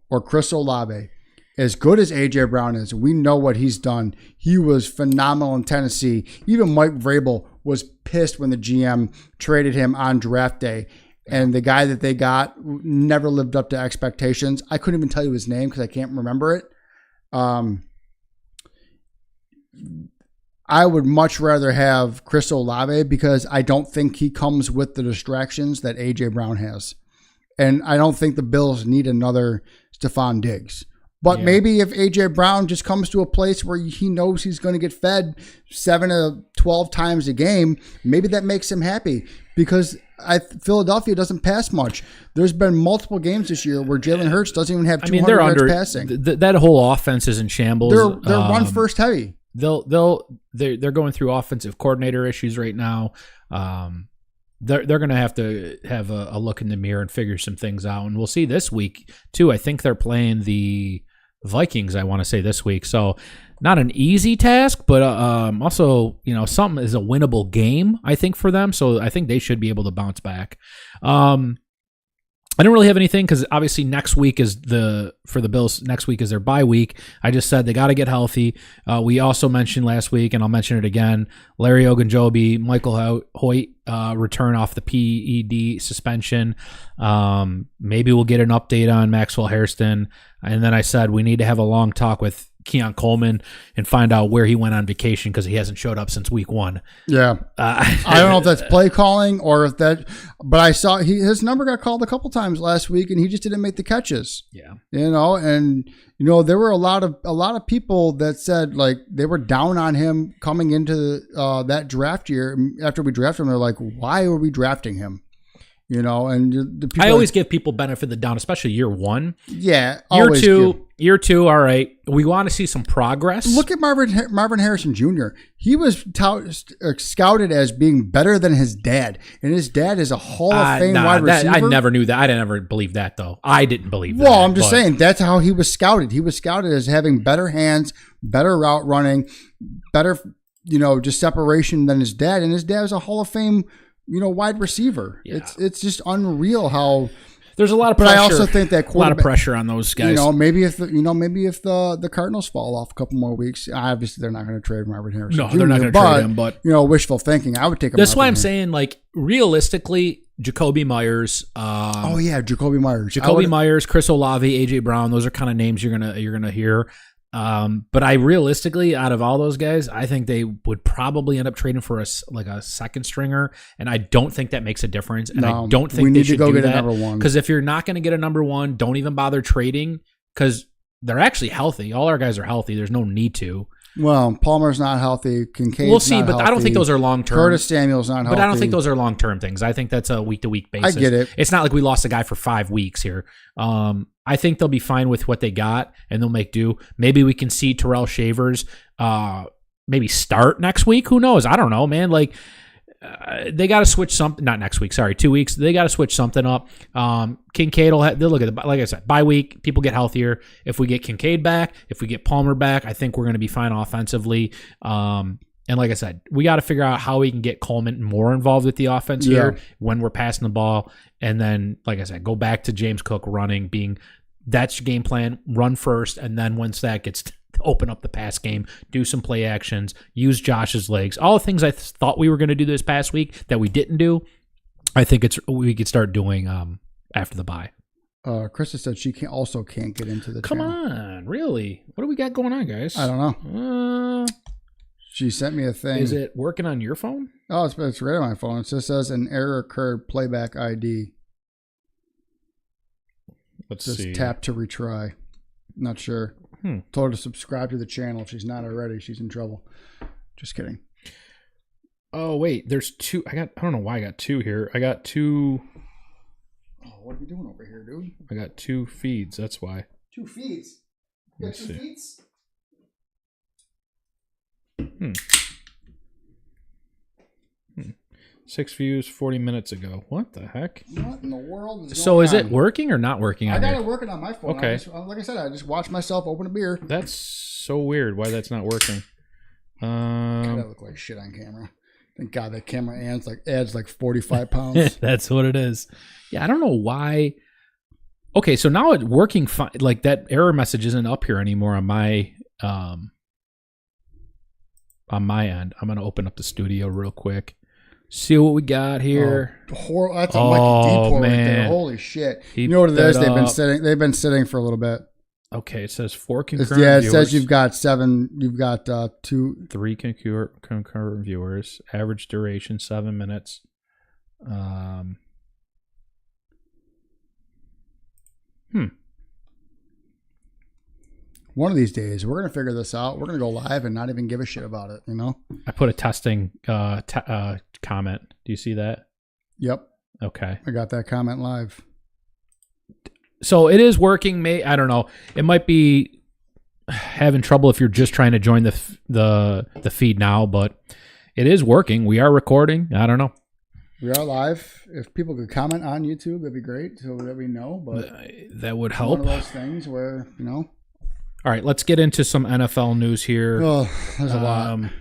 or Chris Olave, as good as A.J. Brown is, we know what he's done. He was phenomenal in Tennessee. Even Mike Vrabel was pissed when the GM traded him on draft day. And the guy that they got never lived up to expectations. I couldn't even tell you his name because I can't remember it. I would much rather have Chris Olave because I don't think he comes with the distractions that A.J. Brown has. And I don't think the Bills need another Stephon Diggs. But maybe if A.J. Brown just comes to a place where he knows he's going to get fed 7 to 12 times a game, maybe that makes him happy because Philadelphia doesn't pass much. There's been multiple games this year where Jalen Hurts doesn't even have 200 yards passing. That whole offense is in shambles. They're run first heavy. They're going through offensive coordinator issues right now. They're going to have a look in the mirror and figure some things out, and we'll see this week too. I think they're playing the Vikings, I want to say, this week. So not an easy task, but also, something is a winnable game, I think, for them. So I think they should be able to bounce back. I don't really have anything because obviously next week for the Bills, next week is their bye week. I just said they got to get healthy. We also mentioned last week, and I'll mention it again, Larry Ogunjobi, Michael Hoyt return off the PED suspension. Maybe we'll get an update on Maxwell Hairston. And then I said we need to have a long talk with Keon Coleman and find out where he went on vacation because he hasn't showed up since week 1. Yeah. I don't know if that's play calling or if that, but I saw his number got called a couple times last week and he just didn't make the catches. Yeah. There were a lot of people that said like they were down on him coming into that draft year. After we drafted him, they're like, why are we drafting him? And the people I always give people benefit of the doubt, especially year 1. Yeah. Year two, all right. We want to see some progress. Look at Marvin Harrison Jr. He was scouted as being better than his dad, and his dad is a Hall of Fame wide receiver. I never knew that. I never believed that, though. I didn't believe that. Well, I'm just saying that's how he was scouted. He was scouted as having better hands, better route running, better, just separation than his dad, and his dad was a Hall of Fame wide receiver. Yeah. It's just unreal how there's a lot of pressure. But I also think that a lot of pressure on those guys. Maybe if the Cardinals fall off a couple more weeks, obviously they're not going to trade Marvin Harrison. No, they're not going to trade him. But wishful thinking, I would take him. That's why I'm saying, like, realistically, Jacoby Myers. Jacoby Myers. Jacoby Myers, Chris Olave, AJ Brown. Those are kind of names you're gonna hear. But I realistically, out of all those guys, I think they would probably end up trading for a second stringer, and I don't think that makes a difference. And I don't think they should go get a number 1. Because if you're not going to get a number 1, don't even bother trading because they're actually healthy. All our guys are healthy. There's no need to. Well, Palmer's not healthy. Kincaid's we'll see, not but healthy. I don't think those are long term. Curtis Samuel's not healthy. But I don't think those are long term things. I think that's a week to week basis. I get it. It's not like we lost a guy for 5 weeks here. I think they'll be fine with what they got and they'll make do. Maybe we can see Terrell Shavers maybe start next week. Who knows? I don't know, man. Like they got to switch something. Not next week. Sorry, 2 weeks. They got to switch something up. Kincaid will they'll look at like I said, bye week. People get healthier. If we get Kincaid back, if we get Palmer back, I think we're going to be fine offensively. And like I said, we got to figure out how we can get Coleman more involved with the offense here when we're passing the ball. And then, like I said, go back to James Cook running, that's your game plan, run first. And then once that gets to open up the pass game, do some play actions, use Josh's legs, all the things I thought we were going to do this past week that we didn't do. I think we could start doing after the bye. Krista said she can't get into the channel. Come on, really? What do we got going on, guys? I don't know. She sent me a thing. Is it working on your phone? Oh, it's right on my phone. It just says an error occurred, playback ID. Let's see. Tap to retry. Not sure. Told her to subscribe to the channel. If she's not already, she's in trouble. Just kidding. Oh, wait. There's 2. I don't know why I got 2 here. I got 2. Oh, what are you doing over here, dude? I got 2 feeds. That's why. 2 feeds? You got 2 feeds? 6 views 40 minutes ago. What the heck? What in the world is going on? So is it working or not working on I got here? it working on my phone. Okay. Like I said, I just watched myself open a beer. That's so weird why that's not working. God, I look like shit on camera. Thank God that camera adds like 45 pounds. That's what it is. Yeah, I don't know why. Okay, so now it's working fine. Like that error message isn't up here anymore on my end. I'm going to open up the studio real quick. See what we got here. Oh, that's a Mikey Depot right there. Holy shit! You know what it is? They've been sitting for a little bit. Okay, it says 4 concurrent viewers. It says you've got 7. You've got 3 concurrent viewers. Average duration 7 minutes. One of these days, we're going to figure this out. We're going to go live and not even give a shit about it, you know? I put a testing comment. Do you see that? Yep. Okay. I got that comment live. So it is working. I don't know. It might be having trouble if you're just trying to join the feed now, but it is working. We are recording. I don't know. We are live. If people could comment on YouTube, that'd be great so that we know. But that would help. One of those things where, you know. All right, let's get into some NFL news here. Oh, there's a lot.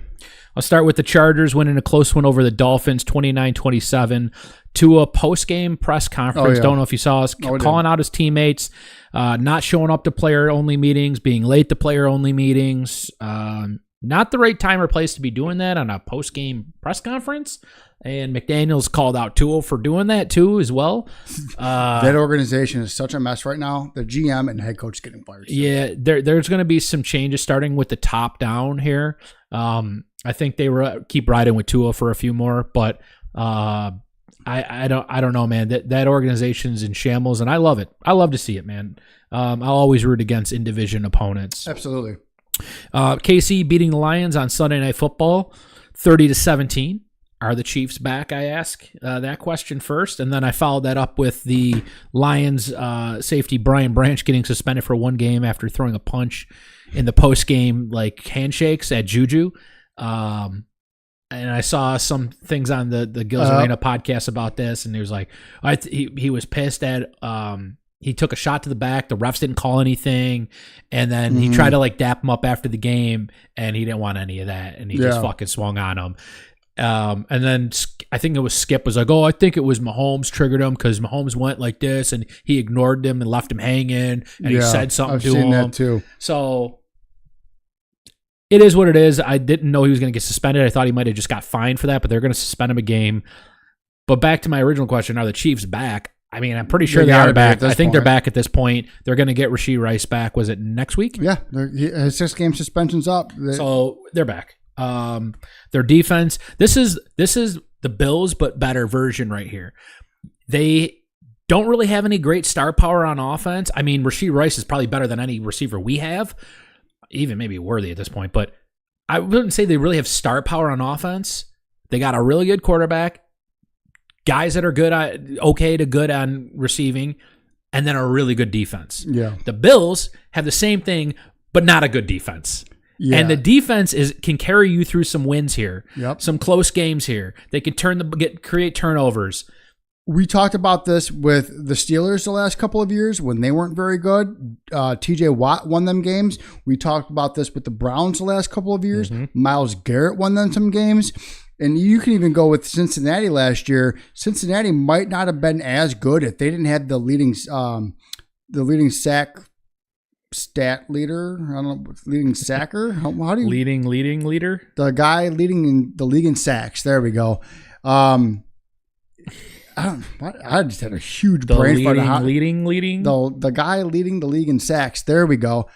I'll start with the Chargers winning a close one over the Dolphins, 29-27. To a post-game press conference. Oh, yeah. Don't know if you saw us calling out his teammates, not showing up to player-only meetings, being late to player-only meetings. Not the right time or place to be doing that on a post-game press conference. And McDaniels called out Tua for doing that too as well. That organization is such a mess right now. The GM and head coach getting fired. Yeah, there's going to be some changes starting with the top down here. I think they keep riding with Tua for a few more, but I don't know, man. That organization's in shambles, and I love it. I love to see it, man. I'll always root against in-division opponents. Absolutely. KC beating the Lions on Sunday Night Football, 30-17. Are the Chiefs back, I ask that question first, and then I followed that up with the Lions safety Brian Branch getting suspended for 1 game after throwing a punch in the post-game handshakes at Juju. And I saw some things on the Gills Arena podcast about this, and he was like, he was pissed at he took a shot to the back. The refs didn't call anything, and then he tried to dap him up after the game, and he didn't want any of that, and he just fucking swung on him. And then I think it was Skip was like, I think it was Mahomes triggered him because Mahomes went like this and he ignored them and left him hanging and he said something to him. I've seen that too. So it is what it is. I didn't know he was going to get suspended. I thought he might have just got fined for that, but they're going to suspend him a game. But back to my original question, are the Chiefs back? I mean, I'm pretty sure they are back. I think they're back at this point. They're going to get Rashee Rice back. Was it next week? Yeah. His 6-game suspension's up. So they're back. Their defense. This is the Bills, but better version right here. They don't really have any great star power on offense. I mean, Rashee Rice is probably better than any receiver we have, even maybe Worthy at this point. But I wouldn't say they really have star power on offense. They got a really good quarterback, guys that are good, okay to good on receiving, and then a really good defense. Yeah. The Bills have the same thing, but not a good defense. Yeah. And the defense can carry you through some wins here, some close games here. They can create turnovers. We talked about this with the Steelers the last couple of years when they weren't very good. TJ Watt won them games. We talked about this with the Browns the last couple of years. Myles Garrett won them some games. And you can even go with Cincinnati last year. Cincinnati might not have been as good if they didn't have the leading sack stat leader. I don't know, leading sacker. How do you leading leader? The guy leading in the league in sacks. There we go. I just had a huge brain fart. Leading. The guy leading the league in sacks. There we go.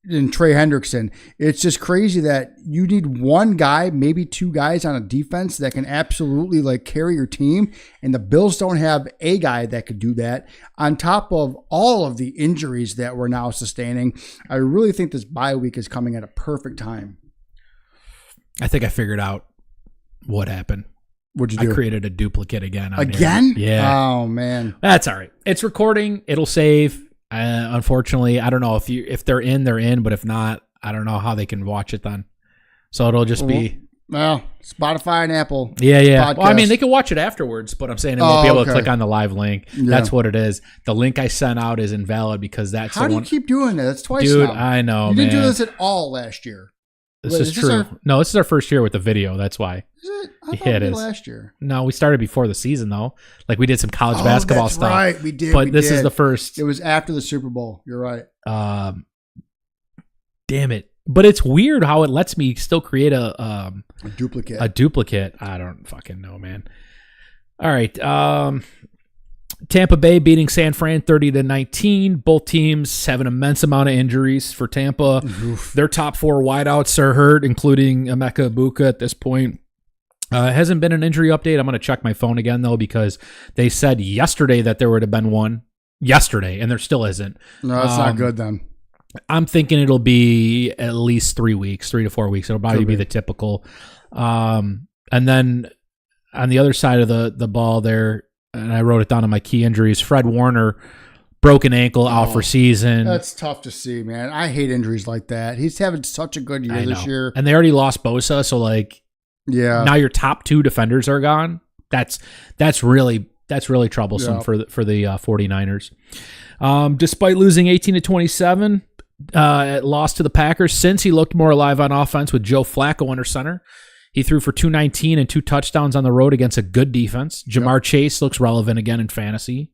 Trey Hendrickson. It's just crazy that you need one guy, maybe two guys on a defense that can absolutely like carry your team. And the Bills don't have a guy that could do that. On top of all of the injuries that we're now sustaining, I really think this bye week is coming at a perfect time. I think I figured out what happened. What'd you do? I created a duplicate again. Again? Here. Yeah. Oh, man. That's all right. It's recording. It'll save. Unfortunately, I don't know if they're in, they're in, but if not, I don't know how they can watch it then. So it'll just be Spotify and Apple. Yeah. Podcast. Well, I mean, they can watch it afterwards, but I'm saying they won't be able to click on the live link. Yeah. That's what it is. The link I sent out is invalid because that's how do you keep doing that? That's twice Dude, now. I know. You didn't do man. this at all last year. This is true. No, this is our first year with the video. That's why. Is it? I thought Yeah, we it did is. last year. No, we started before the season though. Like we did some college basketball that's stuff. Right, we did. But this is the first. It was after the Super Bowl. You're right. Damn it! But it's weird how it lets me still create a duplicate. A duplicate. I don't fucking know, man. All right. Tampa Bay beating San Fran 30-19. Both teams have an immense amount of injuries for Tampa. Oof. Their top four wideouts are hurt, including Emeka Egbuka at this point. Hasn't been an injury update. I'm going to check my phone again, though, because they said yesterday that there would have been one yesterday, and there still isn't. No, that's not good then. I'm thinking it'll be at least 3 weeks, 3 to 4 weeks. It'll probably be the typical. And then on the other side of the ball there, and I wrote it down on my key injuries, Fred Warner, broken ankle, out for season. That's tough to see, man. I hate injuries like that. He's having such a good year this year. And they already lost Bosa, so like now your top two defenders are gone. That's really troublesome for the 49ers. Despite losing 18-27, lost to the Packers, since he looked more alive on offense with Joe Flacco under center. He threw for 219 and 2 touchdowns on the road against a good defense. Jamar Chase looks relevant again in fantasy.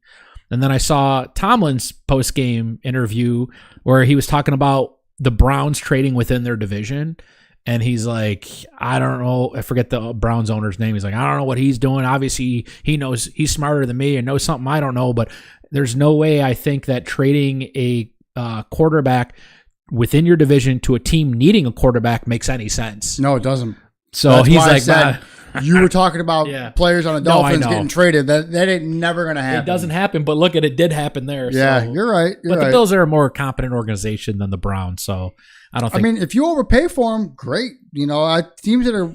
And then I saw Tomlin's post-game interview where he was talking about the Browns trading within their division. And he's like, I don't know. I forget the Browns owner's name. He's like, I don't know what he's doing. Obviously, he knows he's smarter than me and knows something I don't know. But there's no way I think that trading a quarterback within your division to a team needing a quarterback makes any sense. No, it doesn't. So that's he's why like, I said, you were talking about players on the Dolphins getting traded. That ain't never going to happen. It doesn't happen, but look at it did happen there. Yeah, so. You're right. But the Bills are a more competent organization than the Browns, so I don't think. I mean, if you overpay for them, great. You know, teams that are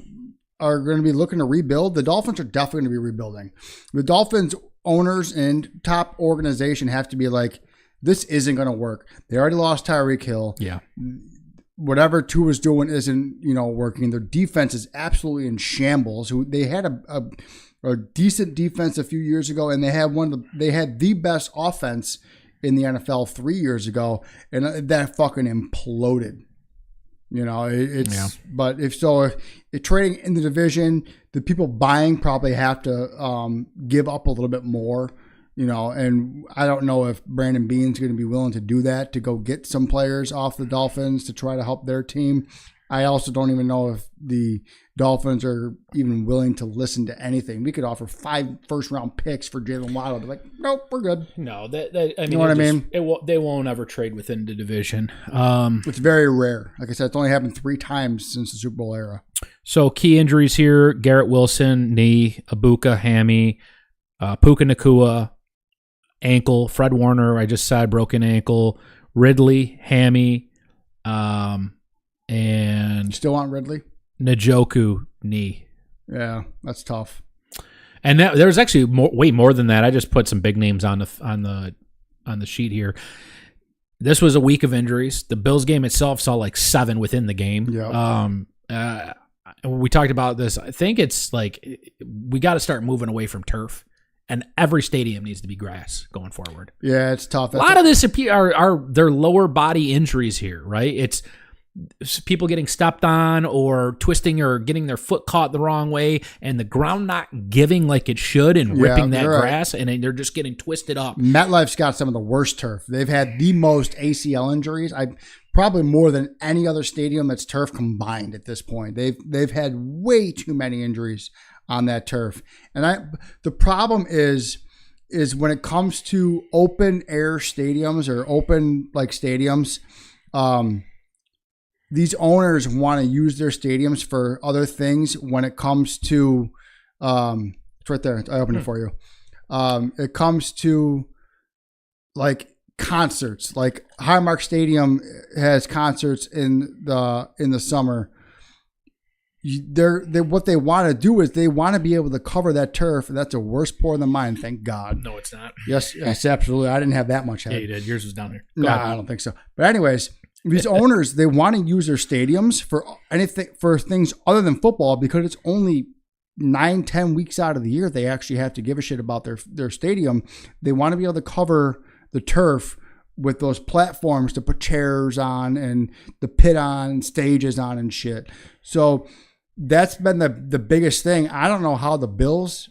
going to be looking to rebuild, the Dolphins are definitely going to be rebuilding. The Dolphins owners and top organization have to be like, this isn't going to work. They already lost Tyreek Hill. Yeah. Whatever Tua's doing isn't, working. Their defense is absolutely in shambles. They had a decent defense a few years ago, and they had the best offense in the NFL 3 years ago, and that fucking imploded. But if trading in the division, the people buying probably have to give up a little bit more. And I don't know if Brandon Beane's going to be willing to do that, to go get some players off the Dolphins to try to help their team. I also don't even know if the Dolphins are even willing to listen to anything. We could offer 5 first-round picks for Jalen Waddle. They're like, nope, we're good. No, I mean, you know what I mean? They won't ever trade within the division. It's very rare. Like I said, it's only happened 3 times since the Super Bowl era. So key injuries here: Garrett Wilson, knee; Egbuka, hammy; Puka Nacua, ankle; Fred Warner, I just said, broken ankle; Ridley, hammy, and you still want Ridley? Njoku, knee. Yeah, that's tough. And there was actually way more than that. I just put some big names on the sheet here. This was a week of injuries. The Bills game itself saw like 7 within the game. Yeah. We talked about this. I think it's like we got to start moving away from turf. And every stadium needs to be grass going forward. Yeah, it's tough. A lot of this are their lower body injuries here, right? It's people getting stepped on or twisting or getting their foot caught the wrong way, and the ground not giving like it should and ripping that grass, and they're just getting twisted up. MetLife's got some of the worst turf. They've had the most ACL injuries. Probably more than any other stadium that's turf combined at this point. They've had way too many injuries on that turf. And the problem is when it comes to open air stadiums or open like stadiums, these owners want to use their stadiums for other things when it comes to, it's right there. I opened it for you. It comes to like concerts. Like Highmark Stadium has concerts in the summer. What they want to do is they want to be able to cover that turf, and that's a worse pour than mine. Thank God. No, it's not. Yes, absolutely. I didn't have that much head. Yeah, you did. Yours was down here. No, I don't think so. But anyways, these owners, they want to use their stadiums for anything, for things other than football, because it's only 9-10 weeks out of the year they actually have to give a shit about their stadium. They want to be able to cover the turf with those platforms to put chairs on and the pit on and stages on and shit. So that's been the biggest thing. I don't know how the Bills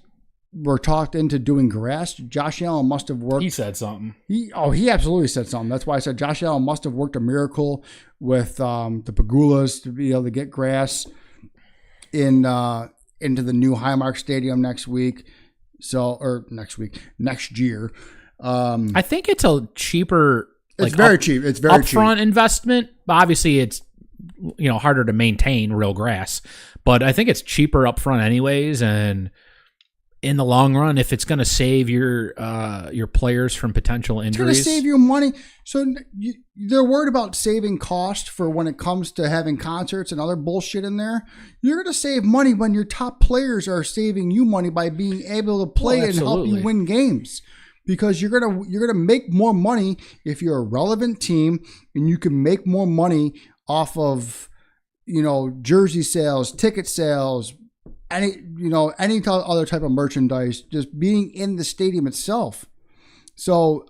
were talked into doing grass. Josh Allen must have worked. He said something. He absolutely said something. That's why I said Josh Allen must have worked a miracle with the Pagulas to be able to get grass into the new Highmark Stadium next year. I think it's a cheaper. It's very cheap. It's very upfront investment. Obviously, it's harder to maintain real grass, but I think it's cheaper upfront anyways. And in the long run, if it's going to save your players from potential injuries, it's going to save you money. So they're worried about saving cost for when it comes to having concerts and other bullshit in there. You're going to save money when your top players are saving you money by being able to play and help you win games. Because you're gonna make more money if you're a relevant team, and you can make more money off of jersey sales, ticket sales, any other type of merchandise, just being in the stadium itself. So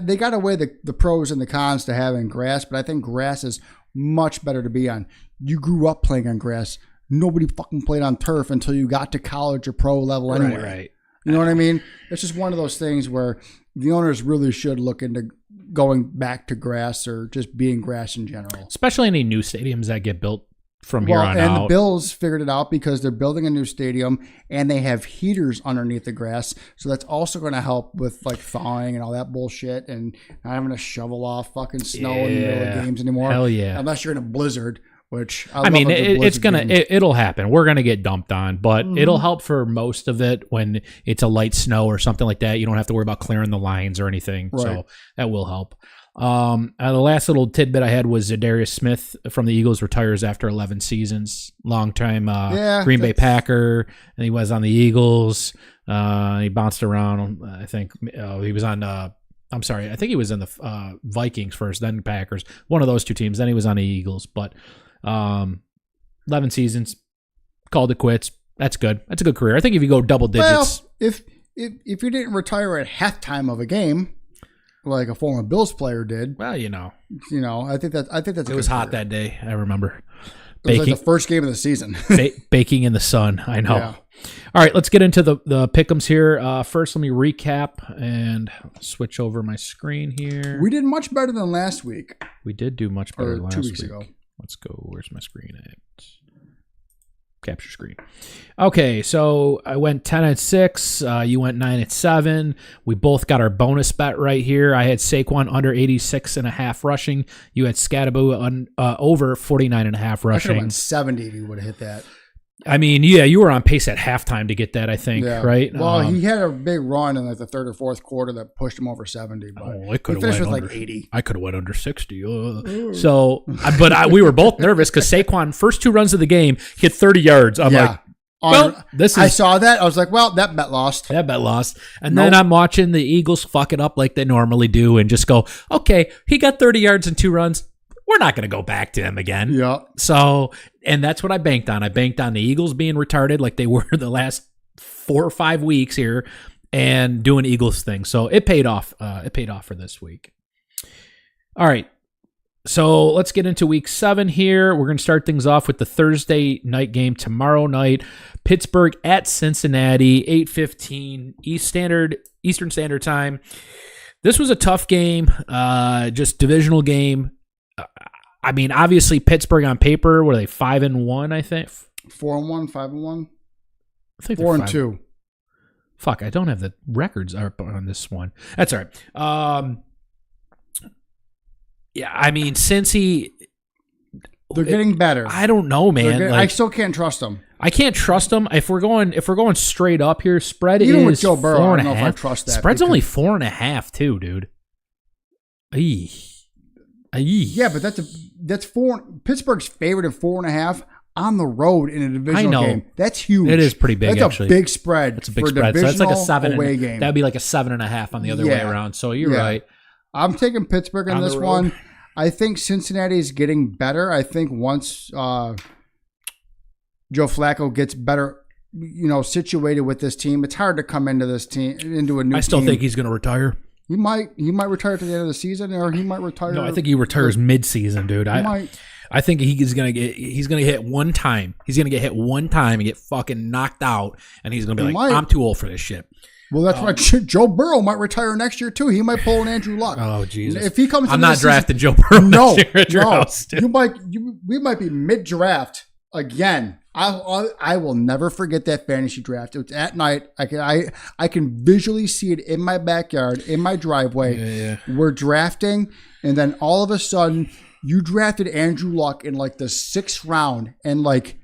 they got to weigh the pros and the cons to having grass, but I think grass is much better to be on. You grew up playing on grass. Nobody fucking played on turf until you got to college or pro level anyway. Right. You know what I mean? It's just one of those things where the owners really should look into going back to grass or just being grass in general. Especially any new stadiums that get built from here on out. And the Bills figured it out because they're building a new stadium and they have heaters underneath the grass. So that's also going to help with like thawing and all that bullshit and not having to shovel off fucking snow in the middle of games anymore. Hell yeah. Unless you're in a blizzard. Which it'll happen. We're gonna get dumped on, but it'll help for most of it when it's a light snow or something like that. You don't have to worry about clearing the lines or anything, right. So that will help. The last little tidbit I had was Zadarius Smith from the Eagles retires after 11 seasons. Long time Green Bay Packer, and he was on the Eagles. He bounced around. I think he was on. I think he was in the Vikings first, then Packers. One of those two teams. Then he was on the Eagles, but. 11 seasons, called it quits. That's good. That's a good career. I think if you go double digits. Well, if you didn't retire at halftime of a game, like a former Bills player did. Well, I think that's. It was hot that day. I remember. It was like the first game of the season. Baking in the sun. I know. Yeah. All right, let's get into the pick'ems here. First, let me recap and switch over my screen here. We did much better than last week. We did do much better last 2 weeks week. ago. Let's go. Where's my screen at? Capture screen. Okay, so I went 10-6. You went 9-7. We both got our bonus bet right here. I had Saquon under 86.5 rushing. You had Scadaboo over 49.5 rushing. I could have went 70 if you would have hit that. I mean, yeah, you were on pace at halftime to get that, I think, right? Well, he had a big run in like the third or fourth quarter that pushed him over 70. But it could have went with under, like 80. I could have went under 60. So, but we were both nervous because Saquon, first two runs of the game, hit 30 yards. I'm like, I saw that. I was like, well, that bet lost. And then I'm watching the Eagles fuck it up like they normally do and just go, okay, he got 30 yards and 2 runs. We're not going to go back to him again. Yeah. So, and that's what I banked on. I banked on the Eagles being retarded like they were the last 4 or 5 weeks here and doing Eagles things. So it paid off. It paid off for this week. All right. So let's get into week 7 here. We're going to start things off with the Thursday night game tomorrow night. Pittsburgh at Cincinnati, 8:15 Eastern Standard Time. This was a tough game, just divisional game. I mean, obviously Pittsburgh on paper, were they 5-1? I think 4-1, 5-1. I think 4-2. Fuck, I don't have the records up on this one. That's all right. Yeah, I mean, Cincy, They're getting better. I don't know, man. I still can't trust them. I can't trust them. If we're going straight up here, spread Even is with Joe Burrow, 4.5. I don't know if I trust that. Spread's only 4.5 too, dude. Yeah, but that's four. Pittsburgh's favorite of 4.5 on the road in a divisional game. That's huge. It is pretty big. That's a big spread. It's a big spread. So that's like a 7 away game. That'd be like a 7.5 on the other way around. So you're right. I'm taking Pittsburgh in this one. I think Cincinnati is getting better. I think once Joe Flacco gets better, situated with this team, it's hard to come into this team into a new. I still think he's going to retire. He might retire at the end of the season, or he might retire. No, I think he retires mid-season, dude. I think he's gonna get hit one time. He's gonna get hit one time and get fucking knocked out, and he's gonna be I'm too old for this shit. Well, that's why Joe Burrow might retire next year too. He might pull an Andrew Luck. Oh Jesus! If he comes, I'm not drafting Joe Burrow. No, next year at your house, we might be mid-draft again. I will never forget that fantasy draft. It was at night. I can visually see it in my backyard, in my driveway. Yeah. We're drafting, and then all of a sudden, you drafted Andrew Luck in like the 6th round, and like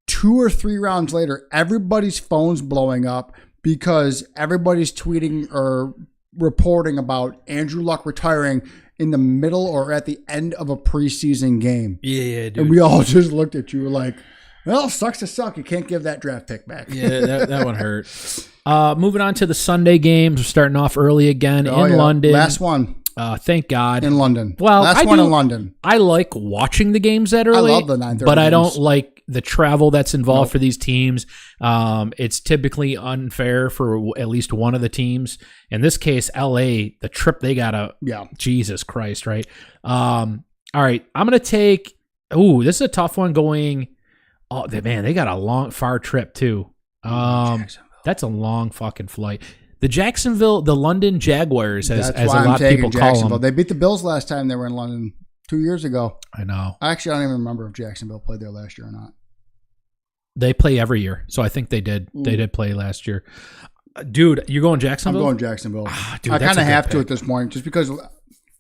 2 or 3 rounds later, everybody's phone's blowing up because everybody's tweeting or reporting about Andrew Luck retiring in the middle or at the end of a preseason game. Yeah, dude. And we all just looked at you like, well, sucks to suck. You can't give that draft pick back. Yeah, that one hurt. Moving on to the Sunday games. We're starting off early again in London. Last one. Thank God. In London. Well, last one in London. I like watching the games that early. I love the 9:30 but I games. don't like the travel that's involved for these teams. It's typically unfair for at least one of the teams. In this case, LA, the trip they got Jesus Christ, right? All right, I'm going to take this is a tough one going. Oh, man, they got a far trip too. That's a long fucking flight. The London Jaguars, as a lot of people call them. They beat the Bills last time they were in London 2 years ago. I know. Actually, I don't even remember if Jacksonville played there last year or not. They play every year, so I think they did. They did play last year. Dude, you're going Jacksonville? I'm going Jacksonville. Dude, I kind of have to at this point, just because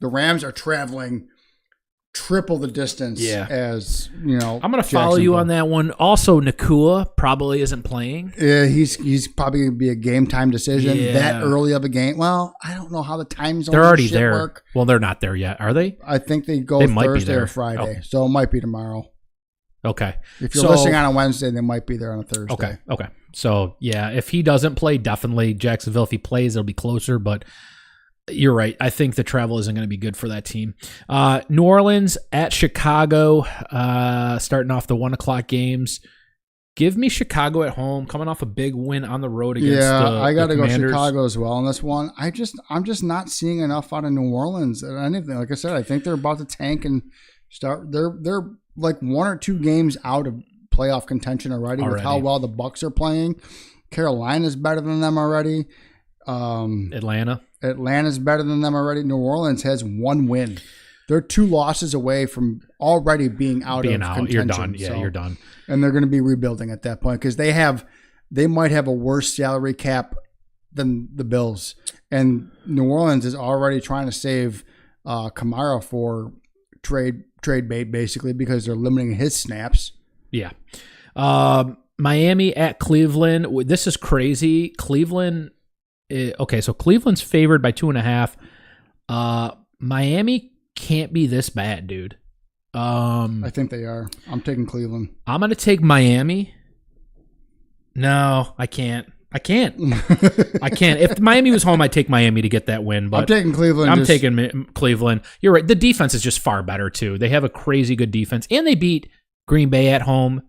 the Rams are traveling triple the distance as, I'm going to follow you on that one. Also, Nakua probably isn't playing. Yeah, he's probably going to be a game time decision that early of a game. Well, I don't know how the time zones They're already there. Work. Well, they're not there yet, are they? I think they go Thursday or Friday, so it might be tomorrow. Okay. If you're listening on a Wednesday, they might be there on a Thursday. Okay. So, yeah, if he doesn't play, definitely Jacksonville. If he plays, it'll be closer, but you're right. I think the travel isn't going to be good for that team. New Orleans at Chicago, starting off the 1:00 games. Give me Chicago at home, coming off a big win on the road against I got to go Commanders. Chicago as well on this one. I'm just not seeing enough out of New Orleans or anything. Like I said, I think they're about to tank and start. They're like 1 or 2 games out of playoff contention already. With how well the Bucs are playing. Carolina's better than them already. Atlanta's better than them already. New Orleans has 1 win. They're 2 losses away from already being out of contention. You're done. Yeah, you're done. And they're going to be rebuilding at that point because they might have a worse salary cap than the Bills. And New Orleans is already trying to save Kamara for trade bait, basically, because they're limiting his snaps. Yeah. Miami at Cleveland. This is crazy. Cleveland. Okay, so Cleveland's favored by 2.5. Miami can't be this bad, dude. I think they are. I'm taking Cleveland. I'm going to take Miami. No, I can't. I can't. If Miami was home, I'd take Miami to get that win. But I'm taking Cleveland. I'm taking Cleveland. You're right. The defense is just far better, too. They have a crazy good defense. And they beat Green Bay at home.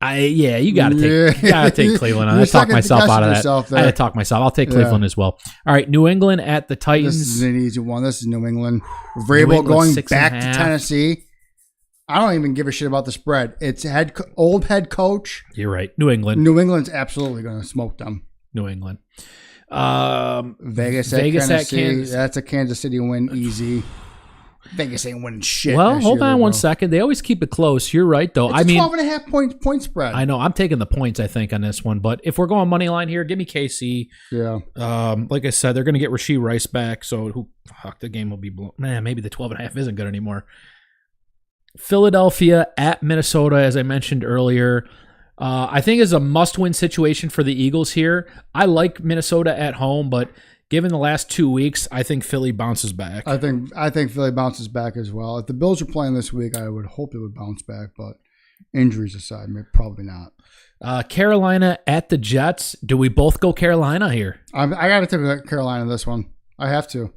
You got to take Cleveland. I talked myself out of that. I had to talk myself. I'll take Cleveland as well. All right, New England at the Titans. This is an easy one. This is New England. Vrabel going back to Tennessee. I don't even give a shit about the spread. It's old head coach. You're right. New England. New England's absolutely going to smoke them. New England. Vegas at Kansas City. That's a Kansas City win, easy. Vegas ain't winning shit. Well, hold on one second. They always keep it close. You're right, though. It's a 12.5 point spread. I know. I'm taking the points, I think, on this one. But if we're going money line here, give me KC. Yeah. Like I said, they're going to get Rashee Rice back. So, the game will be blown. Man, maybe the 12.5 isn't good anymore. Philadelphia at Minnesota, as I mentioned earlier. I think is a must-win situation for the Eagles here. I like Minnesota at home, but given the last 2 weeks, I think Philly bounces back. I think Philly bounces back as well. If the Bills are playing this week, I would hope it would bounce back, but injuries aside, probably not. Carolina at the Jets. Do we both go Carolina here? I got to take Carolina this one. I have to.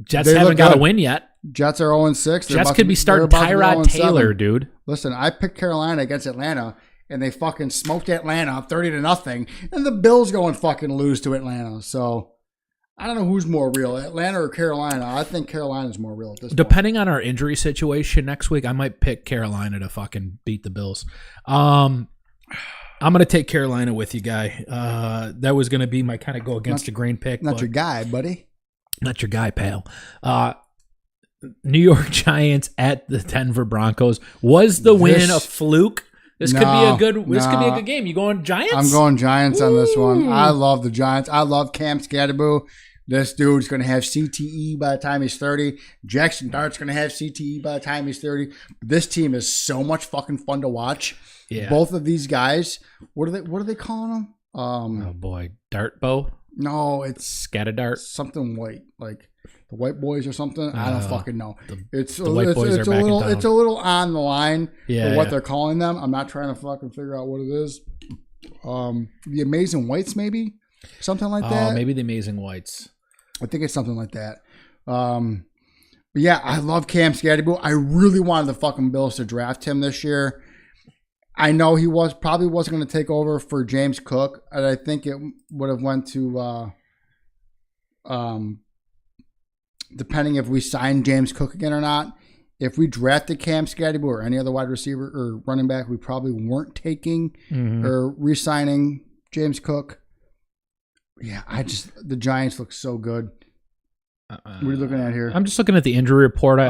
Jets haven't got a win yet. Jets are 0-6. Jets could be starting Tyrod Taylor, dude. Listen, I picked Carolina against Atlanta, and they fucking smoked Atlanta 30-0, and the Bills go and fucking lose to Atlanta. So I don't know who's more real, Atlanta or Carolina. I think Carolina's more real at this point. Depending on our injury situation next week, I might pick Carolina to fucking beat the Bills. I'm going to take Carolina with you, Guy. That was going to be my kind of go against the grain pick. Not your guy, buddy. Not your guy, pal. New York Giants at the Denver Broncos. Was the win a fluke? This could be a good game. You going Giants? I'm going Giants on this one. I love the Giants. I love Cam Scatterboo. This dude's going to have CTE by the time he's 30. Jackson Dart's going to have CTE by the time he's 30. This team is so much fucking fun to watch. Yeah. Both of these guys, what are they calling them? Oh boy, Dart Bow? No, it's Scatterdart. Something white, like the White Boys or something. I don't fucking know. It's a little on the line for what they're calling them. I'm not trying to fucking figure out what it is. The Amazing Whites, maybe something like that. Maybe the Amazing Whites. I think it's something like that. But yeah, I love Cam Scatterboo. I really wanted the fucking Bills to draft him this year. I know he probably wasn't going to take over for James Cook, and I think it would have went to depending if we signed James Cook again or not. If we drafted Cam Scatterboo or any other wide receiver or running back, we probably weren't taking or re-signing James Cook. Yeah, the Giants look so good. What are you looking at here? I'm just looking at the injury report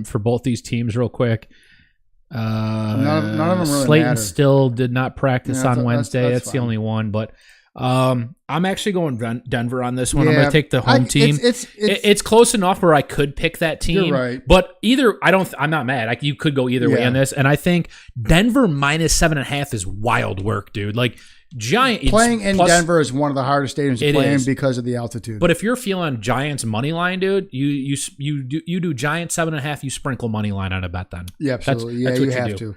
for both these teams real quick. None of them really Slayton matter. Still did not practice on Wednesday. That's the fine. only one, but I'm actually going Denver on this one. I'm going to take the home team. It's close enough where I could pick that team. You're right. But I'm not mad. You could go either way on this. And I think Denver minus 7.5 is wild work, dude. Like playing in Denver is one of the hardest stadiums to play in because of the altitude. But if you're feeling Giants money line, dude, you do Giants 7.5. You sprinkle money line on a bet then. Yeah, absolutely. That's what you have to.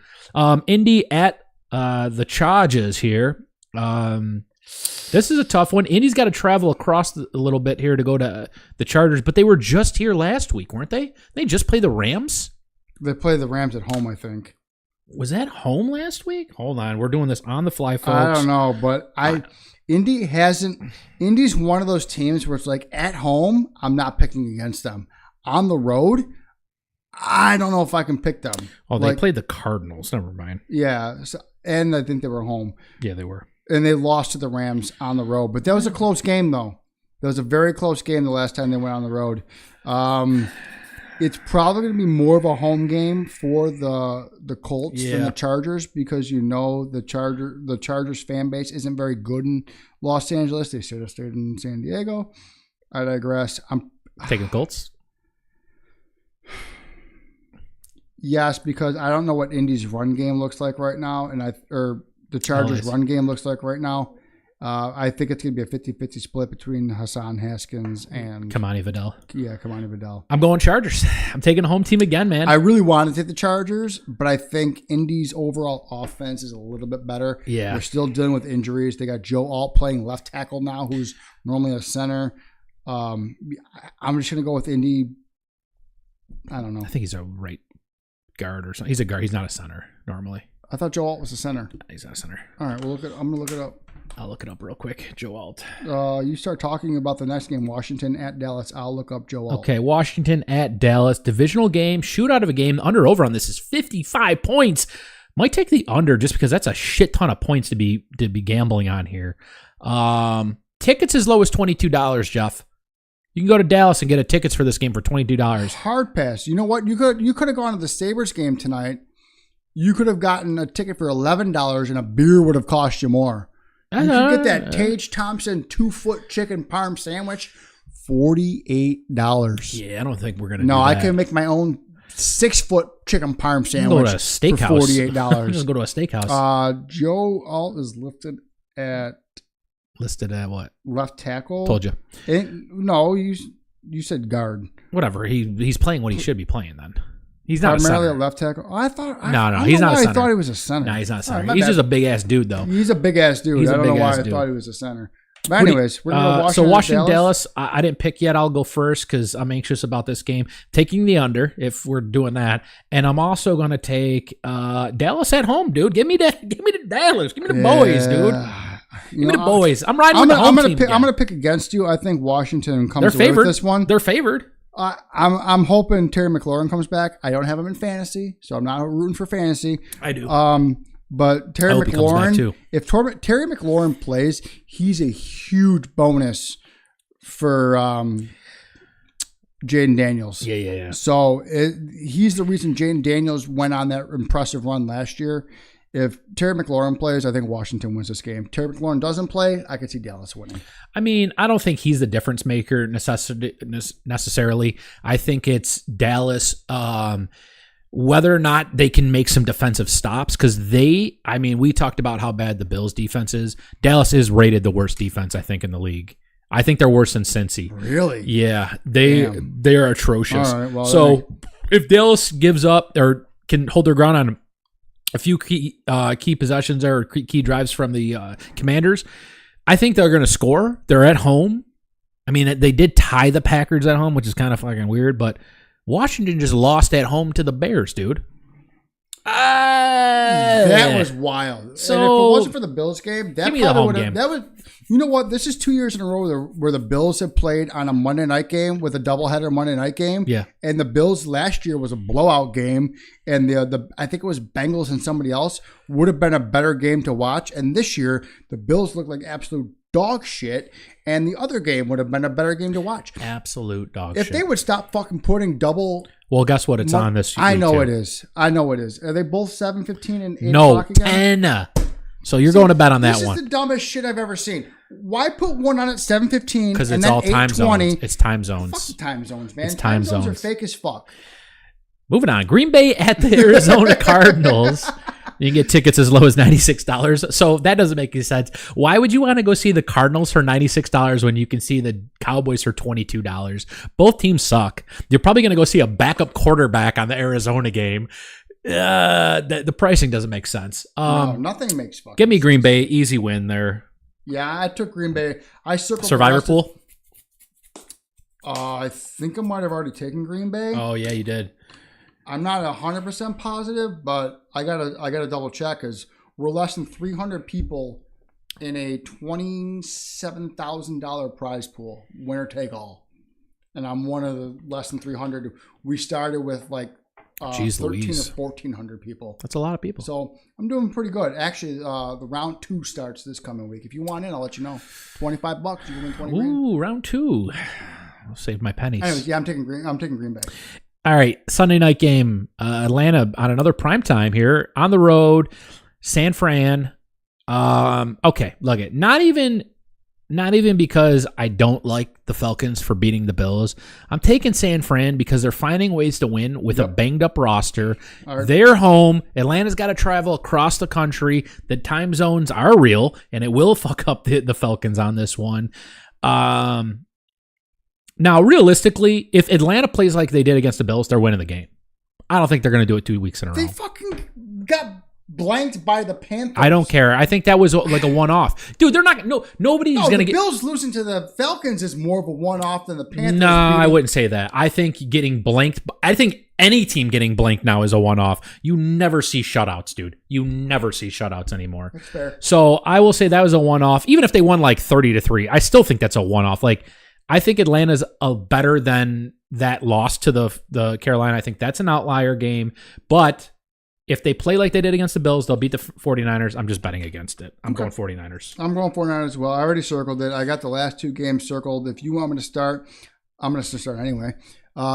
Indy at the Chargers here. This is a tough one. Indy's got to travel across a little bit here to go to the Chargers, but they were just here last week, weren't they? They just played the Rams? They played the Rams at home, I think. Was that home last week? Hold on. We're doing this on the fly, folks. I don't know, but Indy's one of those teams where it's like at home, I'm not picking against them. On the road, I don't know if I can pick them. Oh, they played the Cardinals. Never mind. Yeah, and I think they were home. Yeah, they were. And they lost to the Rams on the road. But that was a close game, though. That was a very close game the last time they went on the road. It's probably going to be more of a home game for the Colts than the Chargers because the Chargers fan base isn't very good in Los Angeles. They should have stayed in San Diego. I digress. I'm taking Colts. Yes, because I don't know what Indy's run game looks like right now, or the Chargers' run game looks like right now. I think it's going to be a 50-50 split between Hassan Haskins and Kamani Vidal. Yeah, Kamani Vidal. I'm going Chargers. I'm taking a home team again, man. I really want to take the Chargers, but I think Indy's overall offense is a little bit better. Yeah. They're still dealing with injuries. They got Joe Alt playing left tackle now, who's normally a center. I'm just going to go with Indy. I don't know. I think he's a right guard or something. He's a guard. He's not a center normally. I thought Joe Alt was a center. He's not a center. All right, I'm going to look it up. I'll look it up real quick. Joe Alt. You start talking about the next game, Washington at Dallas. I'll look up Joe Alt. Okay, Washington at Dallas. Divisional game. Shootout of a game. Under-over on this is 55 points. Might take the under just because that's a shit ton of points to be gambling on here. Tickets as low as $22, Jeff. You can go to Dallas and get tickets for this game for $22. Hard pass. You know what? You could have gone to the Sabres game tonight. You could have gotten a ticket for $11 and a beer would have cost you more. You could get that Tage Thompson 2-foot chicken parm sandwich, $48. Yeah, I don't think we're gonna. No, do I that. can make my own 6-foot chicken parm sandwich go to a steakhouse for $48. Just go to a steakhouse. Joe Alt is listed at what? Left tackle. Told you. No, you said guard. Whatever. He's playing what he should be playing then. He's not primarily a center. A left tackle. Oh, I thought. No, he's not a center. I thought he was a center. No, he's not a center. Right, he's just a big ass dude, though. He's a big ass dude. I don't know why I thought he was a center. But anyways, we're going to Washington, Dallas. I didn't pick yet. I'll go first because I'm anxious about this game. Taking the under if we're doing that, and I'm also going to take Dallas at home, dude. Give me the Dallas. Give me the boys, dude. Give me the boys. I'm riding with the home team. I'm going to pick against you. I think Washington comes They're favored. With this one. They're favored. I'm hoping Terry McLaurin comes back. I don't have him in fantasy, so I'm not rooting for fantasy. I do. But Terry McLaurin, if Terry McLaurin plays, he's a huge bonus for Jaden Daniels. Yeah. So he's the reason Jaden Daniels went on that impressive run last year. If Terry McLaurin plays, I think Washington wins this game. Terry McLaurin doesn't play, I could see Dallas winning. I mean, I don't think he's the difference maker necessarily. I think it's Dallas, whether or not they can make some defensive stops, because we talked about how bad the Bills' defense is. Dallas is rated the worst defense, I think, in the league. I think they're worse than Cincy. Really? Yeah, they're atrocious. All right, well, so if Dallas gives up or can hold their ground on a few key possessions or key drives from the Commanders, I think they're going to score. They're at home. I mean, they did tie the Packers at home, which is kind of fucking weird, but Washington just lost at home to the Bears, dude. That was wild. So, and if it wasn't for the Bills game, that give me the home would have. game. That was. You know what? This is 2 years in a row where the Bills have played on a Monday night game with a doubleheader Monday night game. Yeah. And the Bills last year was a blowout game, and the I think it was Bengals and somebody else would have been a better game to watch. And this year, the Bills look like absolute dog shit, and the other game would have been a better game to watch. Absolute dog shit. If they would stop fucking putting double. Well, guess what? It's on this week. I know too. it is. Are they both 7:15 and 8 No, o'clock again? 10. So you're going to bet on that one. This is the dumbest shit I've ever seen. Why put one on at 7:15 because and it's then all time 8:20? zones. It's time zones. Fuck the time zones, man. It's time zones are zones. fake as fuck. Moving on. Green Bay at the Arizona Cardinals. You can get tickets as low as $96. So that doesn't make any sense. Why would you want to go see the Cardinals for $96 when you can see the Cowboys for $22? Both teams suck. You're probably going to go see a backup quarterback on the Arizona game. The pricing doesn't make sense. No, nothing makes fucking Give me Green sense. Bay. Easy win there. Yeah, I took Green Bay. I circled Survivor pool? I think I might have already taken Green Bay. Oh, yeah, you did. I'm not 100% positive, but I gotta double check because we're less than 300 people in a $27,000 prize pool, winner take all, and I'm one of the less than 300. We started with like 13 Louise. or 1,400 people. That's a lot of people. So I'm doing pretty good. Actually, the round 2 starts this coming week. If you want in, I'll let you know. $25, you can win 20 grand. Ooh, round 2. I'll save my pennies. Anyways, yeah, I'm taking Green Bay. All right, Sunday night game. Atlanta on another primetime here on the road. San Fran. Okay, look it. Not even because I don't like the Falcons for beating the Bills. I'm taking San Fran because they're finding ways to win with a banged up roster. Right. They're home. Atlanta's got to travel across the country. The time zones are real, and it will fuck up the Falcons on this one. Now, realistically, if Atlanta plays like they did against the Bills, they're winning the game. I don't think they're going to do it 2 weeks in a row. They fucking got blanked by the Panthers. I don't care. I think that was like a one-off. Dude, they're not. Nobody's going to get. The Bills losing to the Falcons is more of a one-off than the Panthers. No, I wouldn't say that. I think getting blanked. I think any team getting blanked now is a one-off. You never see shutouts, dude. You never see shutouts anymore. That's fair. So I will say that was a one-off. Even if they won like 30-3, I still think that's a one-off. Like, I think Atlanta's better than that loss to the Carolina. I think that's an outlier game. But if they play like they did against the Bills, they'll beat the 49ers. I'm just betting against it. I'm going 49ers. I'm going 49ers as well. I already circled it. I got the last 2 games circled. If you want me to start, I'm going to start anyway.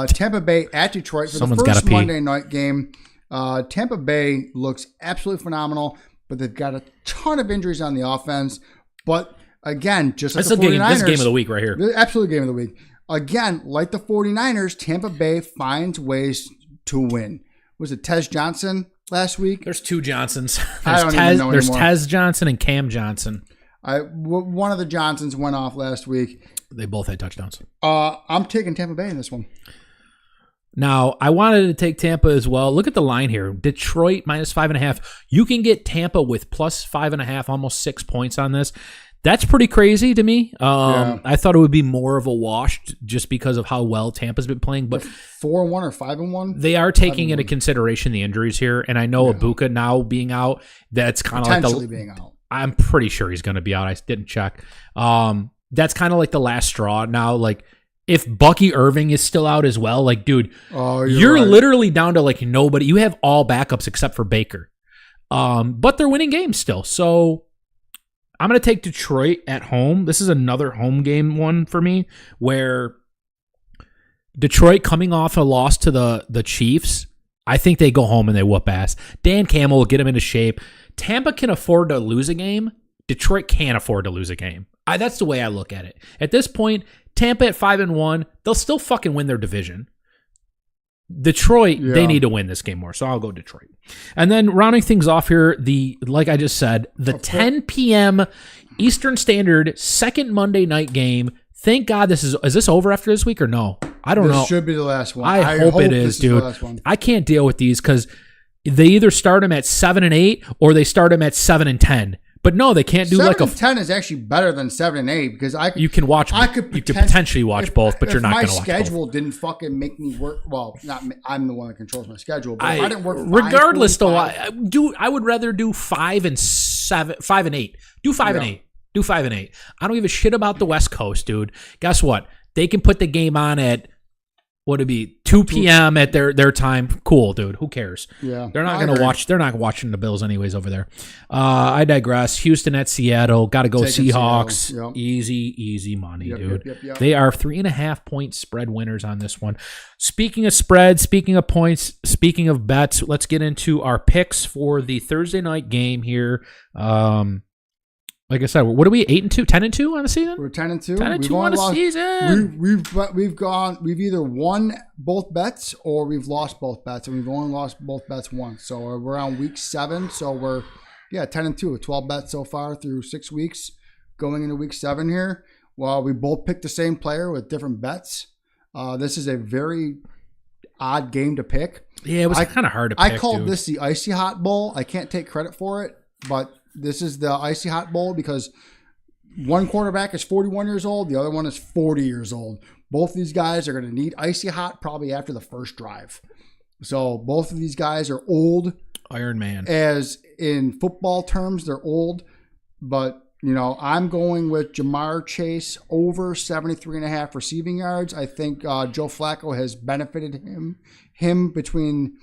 Tampa Bay at Detroit for Someone's the first gotta pee. Monday night game. Tampa Bay looks absolutely phenomenal, but they've got a ton of injuries on the offense. But again, just like the 49ers. This is game of the week right here. Absolutely game of the week. Again, like the 49ers, Tampa Bay finds ways to win. Was it Tez Johnson last week? There's two Johnsons. I don't even know There's anymore. Tez Johnson and Cam Johnson. One of the Johnsons went off last week. They both had touchdowns. I'm taking Tampa Bay in this one. Now, I wanted to take Tampa as well. Look at the line here. Detroit minus 5.5. You can get Tampa with plus 5.5, almost 6 points on this. That's pretty crazy to me. I thought it would be more of a wash just because of how well Tampa's been playing. But 4-1 or 5-1? They are taking into consideration the injuries here. And I know Ibuka now being out, that's kind of like potentially being out. I'm pretty sure he's going to be out. I didn't check. That's kind of like the last straw now. Like, if Bucky Irving is still out as well, like, dude, you're right. literally down to like nobody. You have all backups except for Baker. But they're winning games still. So I'm going to take Detroit at home. This is another home game one for me where Detroit coming off a loss to the Chiefs, I think they go home and they whoop ass. Dan Campbell will get them into shape. Tampa can afford to lose a game. Detroit can't afford to lose a game. That's the way I look at it. At this point, Tampa at 5-1, they'll still fucking win their division. Detroit, they need to win this game more, so I'll go Detroit. And then rounding things off here, like I just said, the 10 p.m. Eastern Standard second Monday night game. Thank God is this over after this week or no? I don't know. This should be the last one. I hope it is, dude. I can't deal with these because they either start them at 7 and 8 or they start them at 7 and 10. But no, they can't do 10 is actually better than 7 and 8 because you can watch. You could potentially watch both, but you're not going to watch both. My schedule didn't fucking make me work. Well, not me, I'm the one that controls my schedule. But if I didn't work, regardless, though, I would rather do 5 and 7, 5 and 8. Do 5 and 8. Do 5 and 8. I don't give a shit about the West Coast, dude. Guess what? They can put the game on at what would it be 2 p.m. at their time. Cool, dude. Who cares? Yeah, they're not going to watch. They're not watching the Bills anyways over there. I digress. Houston at Seattle. Got to go Seahawks. Yep. Easy money, dude. Yep. They are 3.5 point spread winners on this one. Speaking of spread, speaking of points, speaking of bets, let's get into our picks for the Thursday night game here. Like I said, what are we? 8-2, 10-2 on the season? We're 10-2. 10-2 on the season. We've either won both bets or we've lost both bets, and we've only lost both bets once. So we're on week 7. So we're 10-2 with 12 bets so far through 6 weeks, going into week 7 here. Well, we both picked the same player with different bets. This is a very odd game to pick. Yeah, it was kind of hard to pick. I called this the Icy Hot Bowl. I can't take credit for it, but this is the Icy Hot Bowl because one quarterback is 41 years old. The other one is 40 years old. Both these guys are going to need Icy Hot probably after the first drive. So both of these guys are old. Iron Man. As in football terms, they're old. But, I'm going with Jamar Chase over 73.5 receiving yards. I think Joe Flacco has benefited him between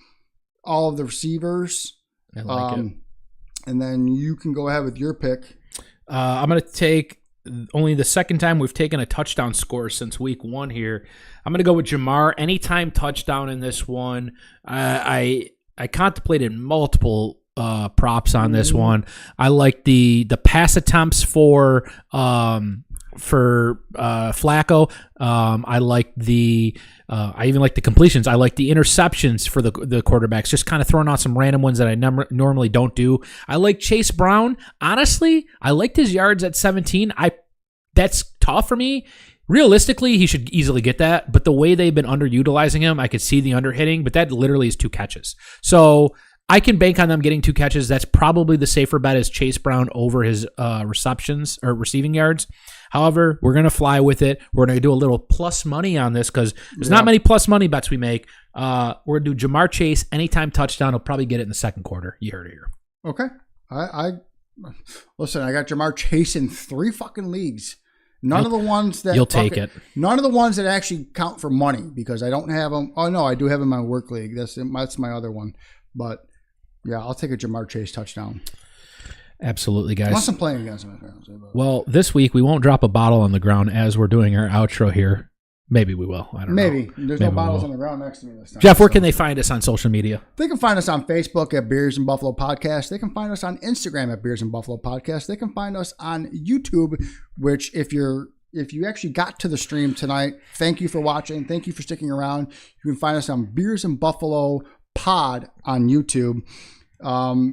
all of the receivers. I like it. And then you can go ahead with your pick. I'm going to take only the second time we've taken a touchdown score since week 1 here. I'm going to go with Jamar. Anytime touchdown in this one. I contemplated multiple props on this one. I like the pass attempts for Flacco. I like I even like the completions. I like the interceptions for the quarterbacks, just kind of throwing out some random ones that I normally don't do. I like Chase Brown. Honestly, I liked his yards at 17. That's tough for me. Realistically, he should easily get that, but the way they've been underutilizing him, I could see the underhitting, but that literally is 2 catches. So I can bank on them getting 2 catches. That's probably the safer bet is Chase Brown over his receptions or receiving yards. However, we're going to fly with it. We're going to do a little plus money on this because there's not many plus money bets we make. We're going to do Jamar Chase anytime touchdown. He'll probably get it in the second quarter. You heard it here. Okay. Listen, I got Jamar Chase in 3 fucking leagues. None of the ones that you'll take it. None of the ones that actually count for money because I don't have them. Oh no, I do have them in my work league. That's my other one. But yeah, I'll take a Jamar Chase touchdown. Absolutely, guys. Unless I'm playing against him. Well, this week we won't drop a bottle on the ground as we're doing our outro here. Maybe we will. I don't know. Maybe. There's no Maybe bottles on the ground next to me this time. Jeff, where can they find us on social media? They can find us on Facebook at Beers and Buffalo Podcast. They can find us on Instagram at Beers and Buffalo Podcast. They can find us on YouTube, which if you actually got to the stream tonight, thank you for watching. Thank you for sticking around. You can find us on Beers and Buffalo Pod on YouTube.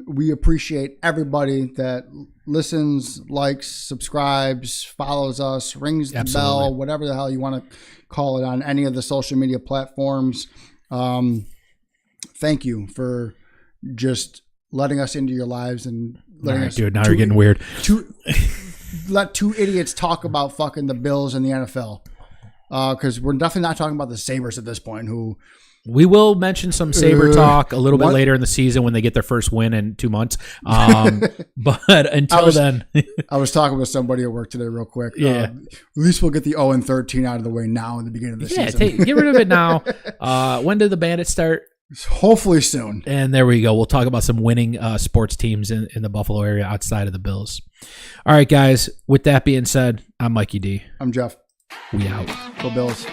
We appreciate everybody that listens, likes, subscribes, follows us, rings the bell, whatever the hell you want to call it on any of the social media platforms. Thank you for just letting us into your lives and letting us. Dude, now you're getting weird. Let two idiots talk about fucking the Bills and the NFL. Because we're definitely not talking about the Sabres at this point, who. We will mention some Sabre talk a little bit later in the season when they get their first win in 2 months. But until then. I was talking with somebody at work today real quick. Yeah. At least we'll get the 0-13 out of the way now in the beginning of the season. Get rid of it now. When did the Bandits start? Hopefully soon. And there we go. We'll talk about some winning sports teams in the Buffalo area outside of the Bills. All right, guys. With that being said, I'm Mikey D. I'm Jeff. We out. Go Bills.